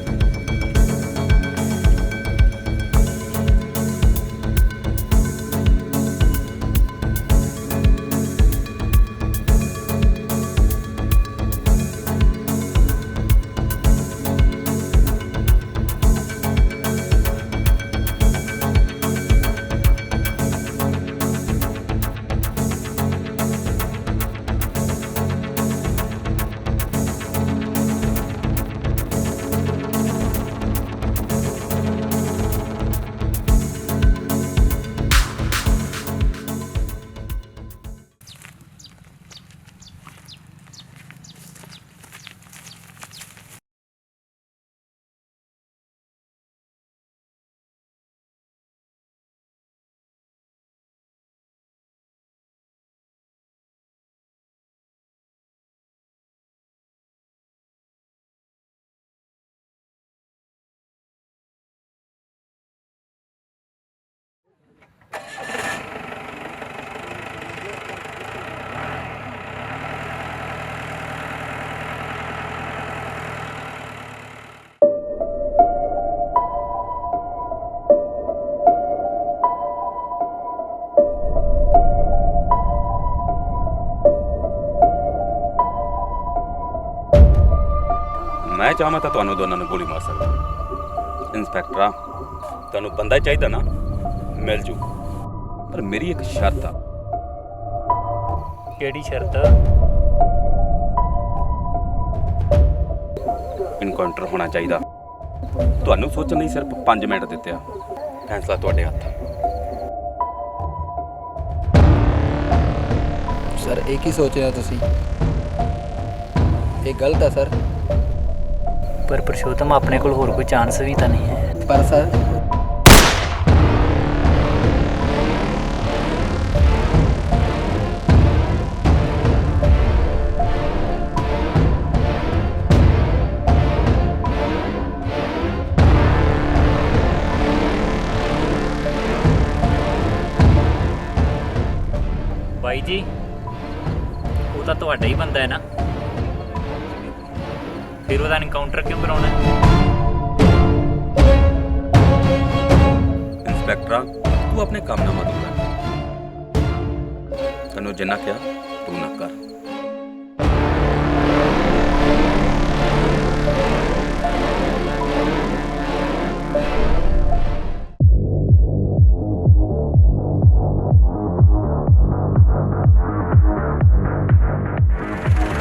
ਮੈਂ ਚਾਹਾਂ ਤਾਂ ਤੁਹਾਨੂੰ ਦੋਨਾਂ ਨੂੰ ਗੋਲੀ ਮਾਰ ਸਕਦਾ। ਇੰਸਪੈਕਟਰ ਤੁਹਾਨੂੰ ਬੰਦਾ ਚਾਹੀਦਾ ਨਾ, ਮਿਲ ਜੂ, ਪਰ ਮੇਰੀ ਇੱਕ ਸ਼ਰਤ ਆ। ਕਿਹੜੀ ਸ਼ਰਤ? ਇਨਕਾਊਂਟਰ ਹੋਣਾ ਚਾਹੀਦਾ। ਤੁਹਾਨੂੰ ਸੋਚਣ ਲਈ ਸਿਰਫ 5 ਮਿੰਟ ਦਿੱਤੇ ਆ, ਫੈਸਲਾ ਤੁਹਾਡੇ ਹੱਥ। ਸਰ ਇਹ ਕੀ ਸੋਚ ਰਹੇ ਹੋ ਤੁਸੀਂ? ਇਹ ਗਲਤ ਹੈ ਸਰ। ਪਰ ਪੁਰਸ਼ੋਤਮ ਆਪਣੇ ਕੋਲ ਹੋਰ ਕੋਈ ਚਾਂਸ ਵੀ ਤਾਂ ਨਹੀਂ ਹੈ। ਪਰ ਸਰ ਬਾਈ ਜੀ, ਉਹ ਤਾਂ ਤੁਹਾਡਾ ਹੀ ਬੰਦਾ ਹੈ ਨਾ, ਫਿਰ ਉਹਦਾ ਐਨਕਾਊਂਟਰ ਕਿਉਂ ਕਰਾਉਣਾ? ਇੰਸਪੈਕਟਰ ਤੂੰ ਆਪਣੇ ਕੰਮ ਨਾ ਮਤ ਕਰ, ਤੈਨੂੰ ਜਿੰਨਾ ਕਿਹਾ ਤੂੰ ਨਾ ਕਰ।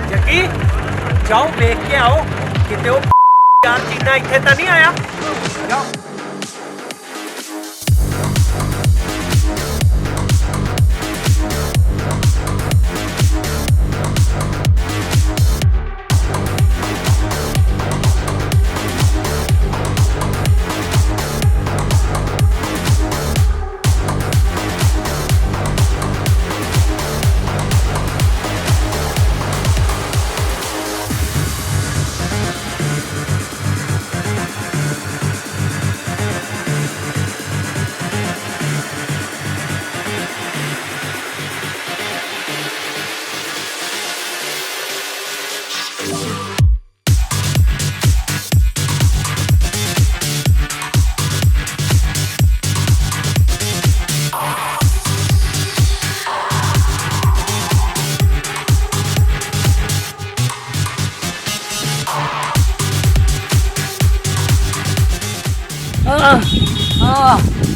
ਜੱਗੀ ਜਾਓ ਵੇਖ ਕੇ ਆਓ ਕਿਤੇ ਉਹ ਯਾਰ ਜੀਨਾ ਇੱਥੇ ਤਾਂ ਨਹੀਂ ਆਇਆ। ਜਾਓ।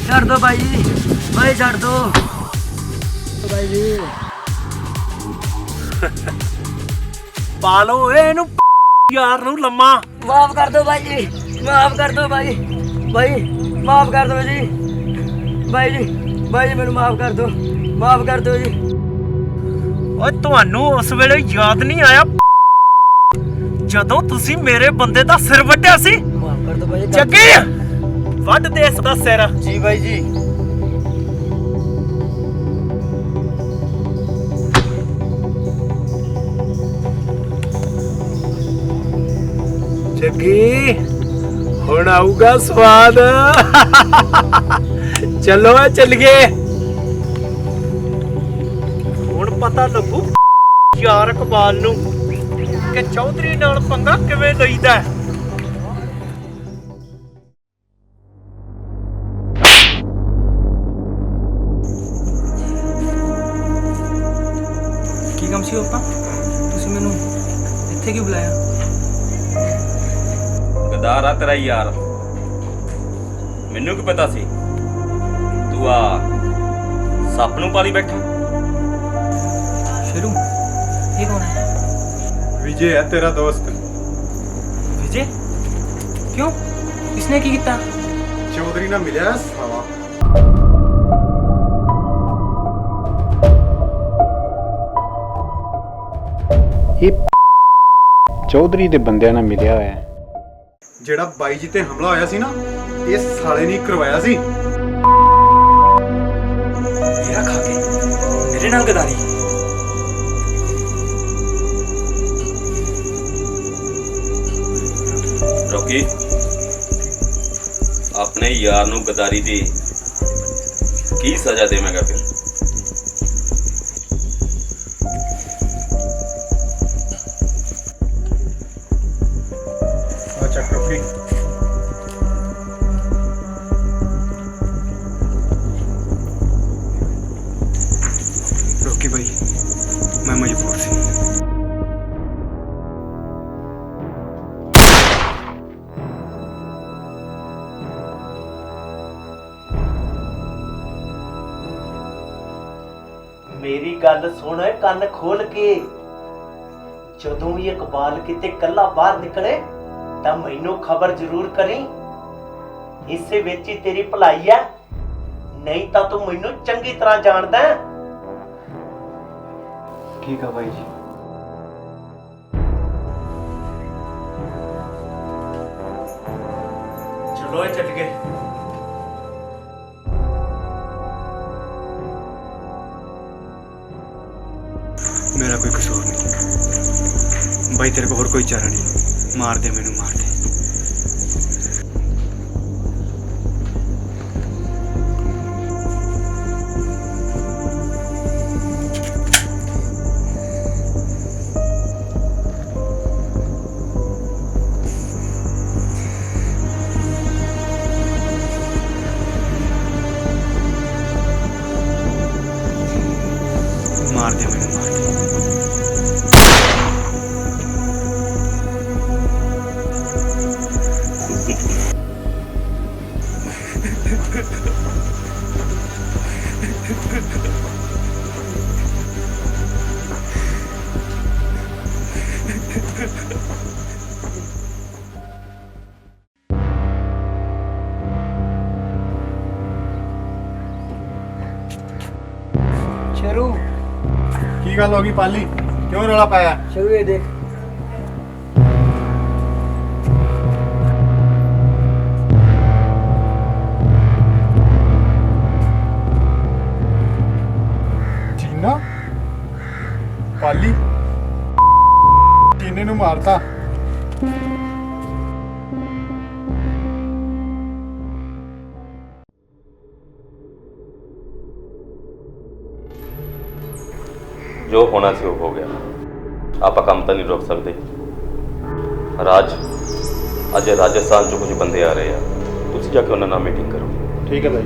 ਛੱਡ ਦੋ ਭਾਈ ਜੀ, ਭਾਈ ਛੱਡ ਦੋ ਭਾਈ ਜੀ। ਪਾ ਲਓ ਇਹਨੂੰ ਯਾਰ ਨੂੰ ਲੰਮਾ। ਮਾਫ ਕਰ ਦੋ ਭਾਈ ਜੀ, ਮਾਫ ਕਰ ਦੋ ਭਾਈ, ਭਾਈ ਮਾਫ ਕਰ ਦੋ ਜੀ, ਭਾਈ ਜੀ, ਭਾਈ ਜੀ ਮੈਨੂੰ ਮਾਫ ਕਰ ਦੋ, ਮਾਫ ਕਰ ਦੋ ਜੀ। ਓਏ ਤੁਹਾਨੂੰ ਉਸ ਵੇਲੇ ਯਾਦ ਨਹੀਂ ਆਇਆ ਜਦੋਂ ਤੁਸੀਂ ਮੇਰੇ ਬੰਦੇ ਦਾ ਸਿਰ ਵੱਢਿਆ ਸੀ? ਮਾਫ ਕਰ ਦੋ ਭਾਈ। ਜੱਗੀ ਵੱਢ ਦੇ ਇਸ ਦਾ ਸਿਰ। ਜੀ ਭਾਈ ਜੀ। ਜੱਗੀ ਹੁਣ ਆਊਗਾ ਸਵਾਦ। ਚਲੋ ਚੱਲੀਏ, ਹੁਣ ਪਤਾ ਲੱਗੂ ਯਾਰ ਇਕਬਾਲ ਨੂੰ ਕਿ ਚੌਧਰੀ ਨਾਲ ਪੰਗਾ ਕਿਵੇਂ ਲਈਦਾ। ਕੀ ਕੰਮ ਸੀ ਪਾਪਾ? ਤੁਸੀਂ ਮੈਨੂੰ ਇੱਥੇ ਕਿਉਂ ਬੁਲਾਇਆ? ਗਦਾਰ ਆ ਤੇਰਾ ਯਾਰ, ਮੈਨੂੰ ਕੀ ਪਤਾ ਸੀ ਤੂੰ ਆ ਸੱਪ ਨੂੰ ਪਾਲੀ ਬੈਠਾ। ਸ਼ੇਰੂ ਇਹ ਕੌਣ ਹੈ? विजय है तेरा दोस्त। विजय? क्यों? इसने की किया? चौधरी ना मिला साला। ਇਹ ਚੌਧਰੀ ਦੇ ਬੰਦਿਆਂ ਨਾਲ ਮਿਲਿਆ ਹੋਇਆ ਹੈ। ਜਿਹੜਾ ਬਾਈ ਜੀ ਤੇ ਹਮਲਾ ਹੋਇਆ ਸੀ ਨਾ, ਇਹ ਸਾਲੇ ਨੇ ਕਰਵਾਇਆ ਸੀ। ਮੇਰਾ ਖਾ ਕੇ ਮੇਰੇ ਨਾਲ ਗਦਾਰੀ। ਰੋਕੀ ਆਪਣੇ ਯਾਰ ਨੂੰ ਗਦਾਰੀ ਦੀ ਕੀ ਸਜ਼ਾ ਦੇਵੇਂਗਾ ਫਿਰ? रोकी भाई, मैं मजबूर थी। ਮੇਰੀ ਗੱਲ ਸੁਣ ਕੰਨ ਖੋਲ ਕੇ। ਜਦੋਂ ਵੀ ਇਕਬਾਲ ਕਿਤੇ ਕੱਲਾ ਬਾਹਰ ਨਿਕਲੇ ਤਾਂ ਮੈਨੂੰ ਖਬਰ ਜ਼ਰੂਰ ਕਰੀ। ਇਸੇ ਵਿੱਚ ਹੀ ਤੇਰੀ ਭਲਾਈ ਹੈ, ਨਹੀਂ ਤਾਂ ਤੂੰ ਮੈਨੂੰ ਚੰਗੀ ਤਰ੍ਹਾਂ ਜਾਣਦਾ ਹੈ। ਠੀਕ ਆ ਬਾਈ ਜੀ। ਚਲੋ ਚੱਲ ਗਏ। मेरा कोई कसूर नहीं भाई, तेरे को और कोई चारा नहीं। मार दे मैनू, मार दे। मार दे मैनू, मार दे। ਸ਼ਰੂ ਕੀ ਗੱਲ ਹੋ ਗਈ ਪਾਲੀ, ਕਿਉਂ ਰੌਲਾ ਪਾਇਆ? ਸ਼ਰੂ ਇਹ ਦੇਖ। ਜੀਨਾ ਪਾਲੀ ਜੀਨੇ ਨੂੰ ਮਾਰਤਾ। ਜੋ ਹੋਣਾ ਸੀ ਉਹ ਹੋ ਗਿਆ। ਆਪਾਂ ਕੰਮ ਤਾਂ ਨਹੀਂ ਰੋਕ ਸਕਦੇ। ਰਾਜ, ਅੱਜ ਰਾਜਸਥਾਨ ਚੋਂ ਕੁਝ ਬੰਦੇ ਆ ਰਹੇ ਆ, ਤੁਸੀਂ ਜਾ ਕੇ ਉਹਨਾਂ ਨਾਲ ਮੀਟਿੰਗ ਕਰੋ। ਠੀਕ ਹੈ ਭਾਈ।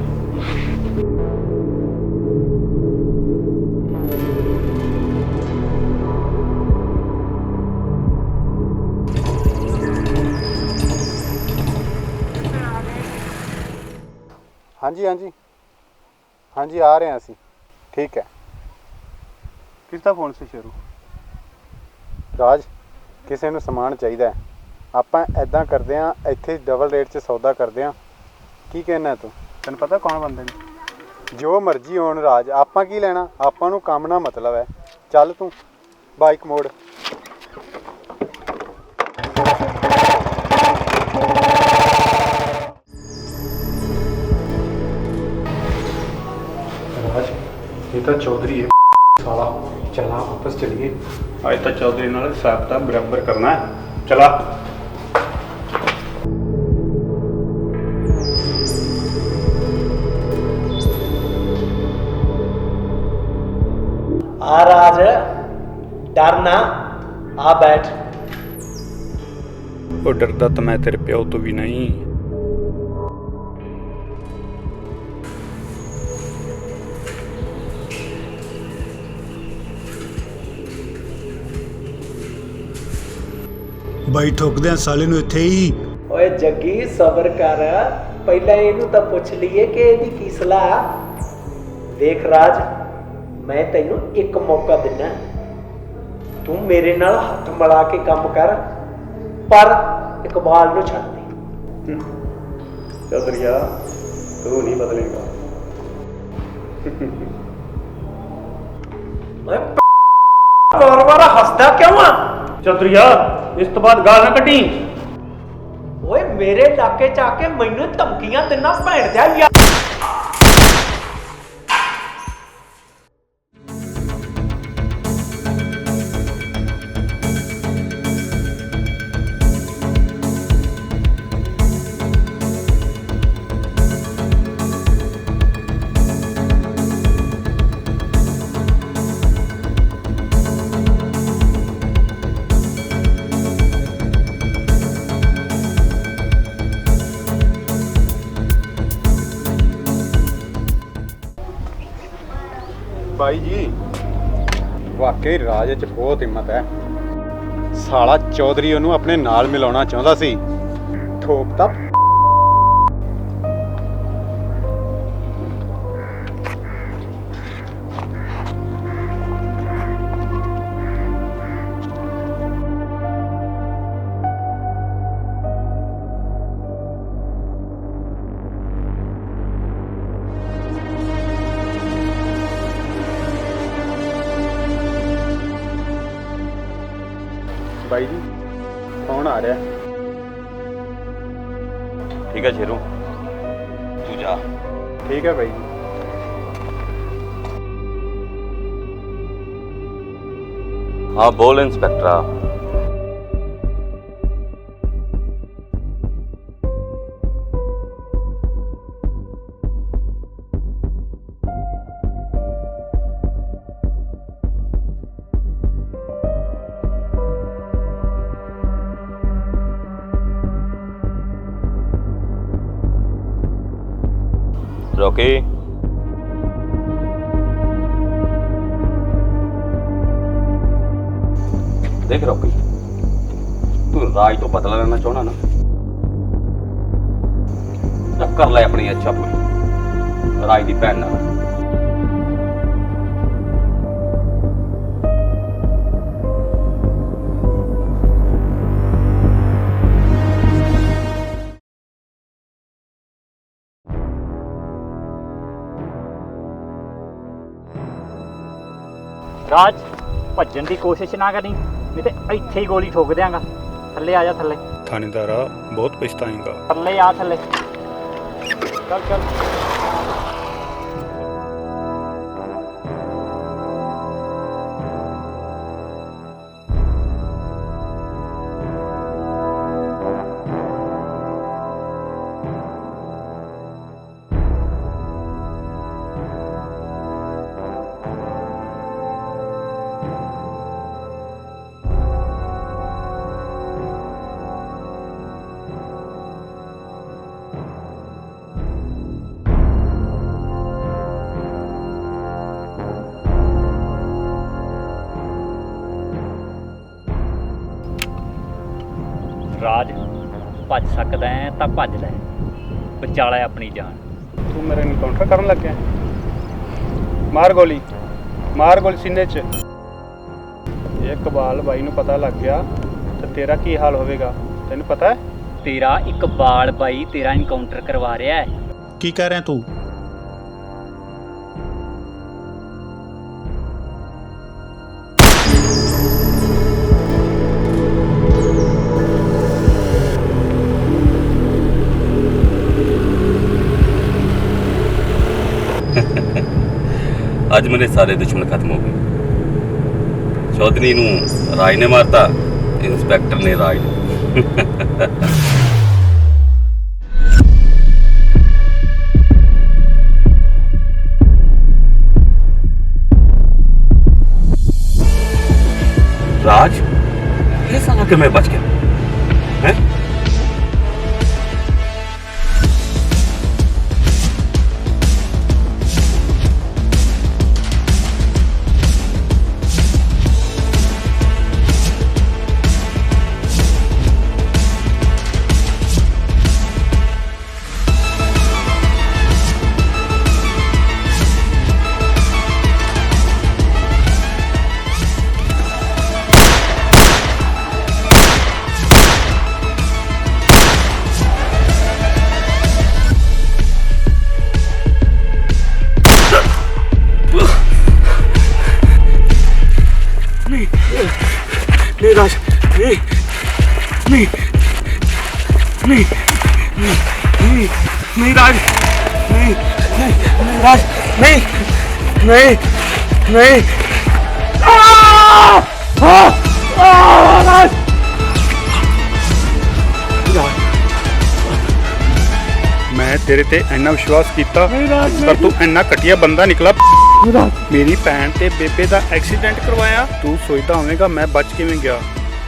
ਹਾਂਜੀ ਹਾਂਜੀ ਹਾਂਜੀ, ਆ ਰਹੇ ਹਾਂ ਅਸੀਂ। ਠੀਕ ਹੈ। ਕਿਸ ਦਾ ਫੋਨ ਸੀ ਸ਼ੇਰੂ? ਰਾਜ, ਕਿਸੇ ਨੂੰ ਸਮਾਨ ਚਾਹੀਦਾ ਹੈ। ਆਪਾਂ ਐਦਾਂ ਕਰਦੇ ਹਾਂ, ਇੱਥੇ ਡਬਲ ਰੇਟ 'ਚ ਸੌਦਾ ਕਰਦੇ ਹਾਂ। ਕੀ ਕਹਿਣਾ ਤੂੰ? ਤੈਨੂੰ ਪਤਾ ਕੌਣ ਬੰਦੇ ਨੇ? ਜੋ ਮਰਜ਼ੀ ਹੋਣ ਰਾਜ, ਆਪਾਂ ਕੀ ਲੈਣਾ? ਆਪਾਂ ਨੂੰ ਕੰਮ ਨਾਲ ਮਤਲਬ ਹੈ। ਚੱਲ ਤੂੰ ਬਾਈਕ ਮੋੜ। ਰਾਜ, ਇਹ ਤਾਂ ਚੌਧਰੀ ਹੈ ਸਾਲਾ। चला वापस चलिए। आज तक चौधरी नाल हिसाब किताब बराबर करना है। चला। आ राज, डरना, आ बैठ। वो डरदा तो मैं तेरे प्यो तो भी नहीं। ਬਾਈ ਠੋਕਦਿਆਂ ਸਾਲੇ ਨੂੰ ਇੱਥੇ ਹੀ। ਓਏ ਜੱਗੀ ਸਬਰ ਕਰ, ਪਹਿਲਾਂ ਇਹਨੂੰ ਤਾਂ ਪੁੱਛ ਲਈਏ ਕਿ ਇਹਦੀ ਕੀ ਸਲਾਹ। ਦੇਖ ਰਾਜ, ਮੈਂ ਤੈਨੂੰ ਇੱਕ ਮੌਕਾ ਦਿੰਦਾ। ਤੂੰ ਮੇਰੇ ਨਾਲ ਹੱਥ ਮਿਲਾ ਕੇ ਕੰਮ ਕਰ, ਪਰ ਇਕਬਾਲ ਨੂੰ ਛੱਡ ਦੇ। चौधरिया, तू नहीं बदलेगा। मैं बार-बार हंसदा क्यों आ? चौधरिया, इस तो बाद गाल ना कटी। ਓਏ ਮੇਰੇ ਇਲਾਕੇ ਚ ਆ ਕੇ ਮੈਨੂੰ ਧਮਕੀਆਂ ਦਿੰਨਾ ਭੈਣ ਦਿਆ ਯਾਰ। भाई जी, वाकई राज च बहुत हिम्मत है। साला चौधरी ਉਹਨੂੰ ਆਪਣੇ ਨਾਲ ਮਿਲਾਉਣਾ ਚਾਹੁੰਦਾ ਸੀ। ਠੋਕਤਾ। ਬਾਈ ਜੀ ਫੋਨ ਆ ਰਿਹਾ। ਠੀਕ ਹੈ ਸ਼ੇਰੂ, ਤੂੰ ਜਾ। ਠੀਕ ਹੈ ਬਾਈ ਜੀ। हाँ बोल इंस्पेक्टर। रॉकी, देख रॉकी, तू राज तो बदला लेना चाहना ना, तो कर ले अपनी अच्छा पूरी राज की भैन नाल। ਰਾਜ ਭੱਜਣ ਦੀ ਕੋਸ਼ਿਸ਼ ਨਾ ਕਰੀ, ਨਹੀਂ ਤੇ ਇੱਥੇ ਹੀ ਗੋਲੀ ਠੋਕ ਦਿਆਂਗਾ। ਥੱਲੇ ਆ ਜਾ, ਥੱਲੇ। ਥਾਣੇਦਾਰਾ ਬਹੁਤ ਪਛਤਾਏਗਾ। ਥੱਲੇ ਆ, ਥੱਲੇ ਚੱਲ ਚੱਲ। ਰਾਜ ਭੱਜ ਸਕਦਾ ਹੈ ਤਾਂ ਭੱਜ ਲੈ, ਬਚਾ ਲੈ ਆਪਣੀ ਜਾਨ। ਤੂੰ ਮੇਰਾ ਇਨਕਾਊਂਟਰ ਕਰਨ ਲੱਗਿਆ? ਮਾਰ ਗੋਲੀ, ਮਾਰ ਗੋਲੀ ਸੀਨੇ 'ਚ। ਇਕਬਾਲ ਬਾਈ ਨੂੰ ਪਤਾ ਲੱਗ ਗਿਆ ਤਾਂ ਤੇਰਾ ਕੀ ਹਾਲ ਹੋਵੇਗਾ, ਤੈਨੂੰ ਪਤਾ ਹੈ? ਤੇਰਾ ਇਕਬਾਲ ਬਾਈ ਤੇਰਾ ਇਨਕਾਊਂਟਰ ਕਰਵਾ ਰਿਹਾ ਹੈ। ਕੀ ਕਹਿ ਰਿਹਾ ਤੂੰ? ਅੱਜ ਮੇਰੇ ਸਾਰੇ ਦੁਸ਼ਮਣ ਖਤਮ ਹੋ ਗਏ। ਚੌਧਰੀ ਨੂੰ ਰਾਜ ਨੇ ਮਾਰਤਾ, ਇੰਸਪੈਕਟਰ ਨੇ ਰਾਜ ਨੂੰ। राज, ये साला कि मैं बच गया है? नहीं राज, नहीं नहीं नहीं नहीं नहीं राज, नहीं नहीं नहीं राज, नहीं नहीं नहीं राज। मैं तेरे ते इन्ना विश्वास किया पर तू इन्ना घटिया बंदा निकला। मेरी भैन ते बेबे का एक्सीडेंट करवाया। तू सोचता होवेगा मैं बच किवें गया।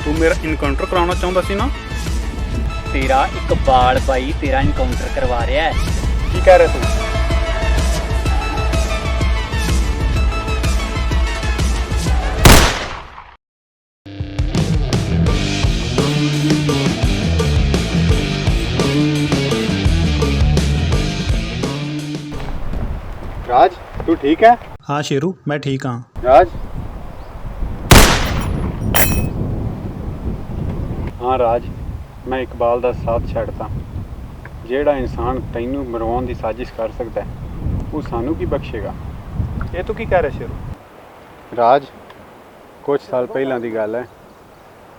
तू मेरा इनकाउंटर कराना चाहता सी ना? तेरा इकबाल भाई तेरा इनकाउंटर करवा रहा है। की कह रहा तू? राज तू ठीक है? हाँ शेरू मैं ठीक हाँ। राज हाँ राज मैं इकबाल का साथ छड्डता। ਜਿਹੜਾ ਇਨਸਾਨ ਤੈਨੂੰ ਮਰਵਾਉਣ ਦੀ ਸਾਜ਼ਿਸ਼ ਕਰ ਸਕਦਾ ਹੈ ਉਹ ਸਾਨੂੰ ਕੀ ਬਖਸ਼ੇਗਾ। ਇਹ ਤੂੰ ਕੀ ਕਹਿ ਰਿਹਾ ਸ਼ੇਰੂ? ਰਾਜ ਕੁਝ ਸਾਲ ਪਹਿਲਾਂ ਦੀ ਗੱਲ ਹੈ।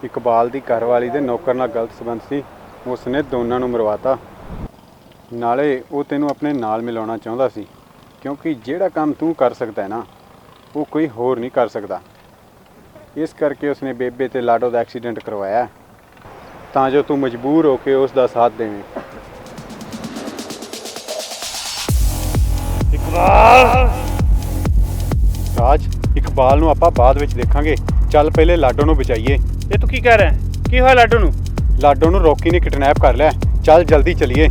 ਇਕਬਾਲ ਦੀ ਘਰਵਾਲੀ ਦੇ ਨੌਕਰ ਨਾਲ ਗਲਤ ਸੰਬੰਧ ਸੀ, ਉਸਨੇ ਦੋਨਾਂ ਨੂੰ ਮਰਵਾਤਾ। ਨਾਲੇ ਉਹ ਤੈਨੂੰ ਆਪਣੇ ਨਾਲ ਮਿਲਾਉਣਾ ਚਾਹੁੰਦਾ ਸੀ, ਕਿਉਂਕਿ ਜਿਹੜਾ ਕੰਮ ਤੂੰ ਕਰ ਸਕਦਾ ਹੈ ਨਾ, ਉਹ ਕੋਈ ਹੋਰ ਨਹੀਂ ਕਰ ਸਕਦਾ। ਇਸ ਕਰਕੇ ਉਸਨੇ ਬੇਬੇ ਤੇ ਲਾਡੋ ਦਾ ਐਕਸੀਡੈਂਟ ਕਰਵਾਇਆ, ਤਾਂ ਜੋ ਤੂੰ ਮਜਬੂਰ ਹੋ ਕੇ ਉਸ ਦਾ ਸਾਥ ਦੇਵੇਂ। ਇਕਬਾਲ! ਰਾਜ, ਇਕਬਾਲ ਨੂੰ ਆਪਾਂ ਬਾਅਦ ਵਿੱਚ ਦੇਖਾਂਗੇ। ਚੱਲ ਪਹਿਲੇ ਲਾਡੋ ਨੂੰ ਬਚਾਈਏ। ਇਹ ਤੂੰ ਕੀ ਕਹਿ ਰਿਹਾ? ਕੀ ਹੋਇਆ ਲਾਡੋ ਨੂੰ? ਲਾਡੋ ਨੂੰ ਰੌਕੀ ਨੇ ਕਿਡਨੈਪ ਕਰ ਲਿਆ। ਚੱਲ ਜਲਦੀ ਚਲੀਏ।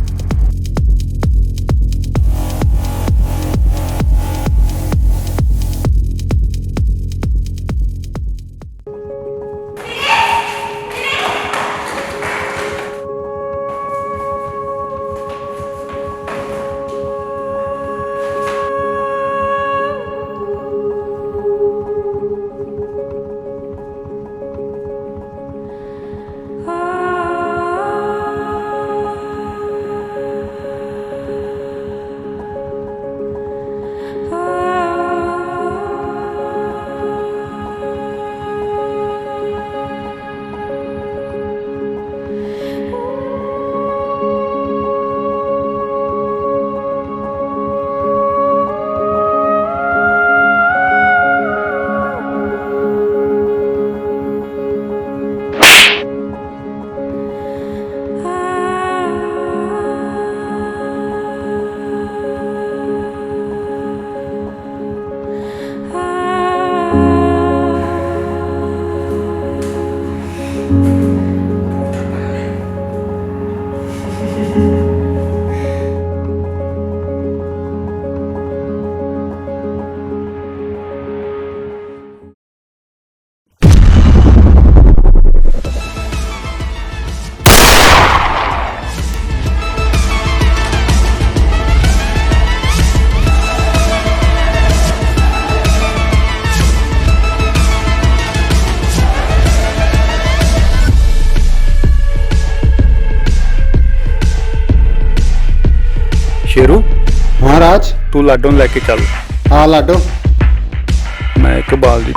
शेरू, हाँ राज, तू लाडो ਨੂੰ ਲੈ ਕੇ ਚੱਲ। हाँ लाडो। मैं इकबाल ਦੀ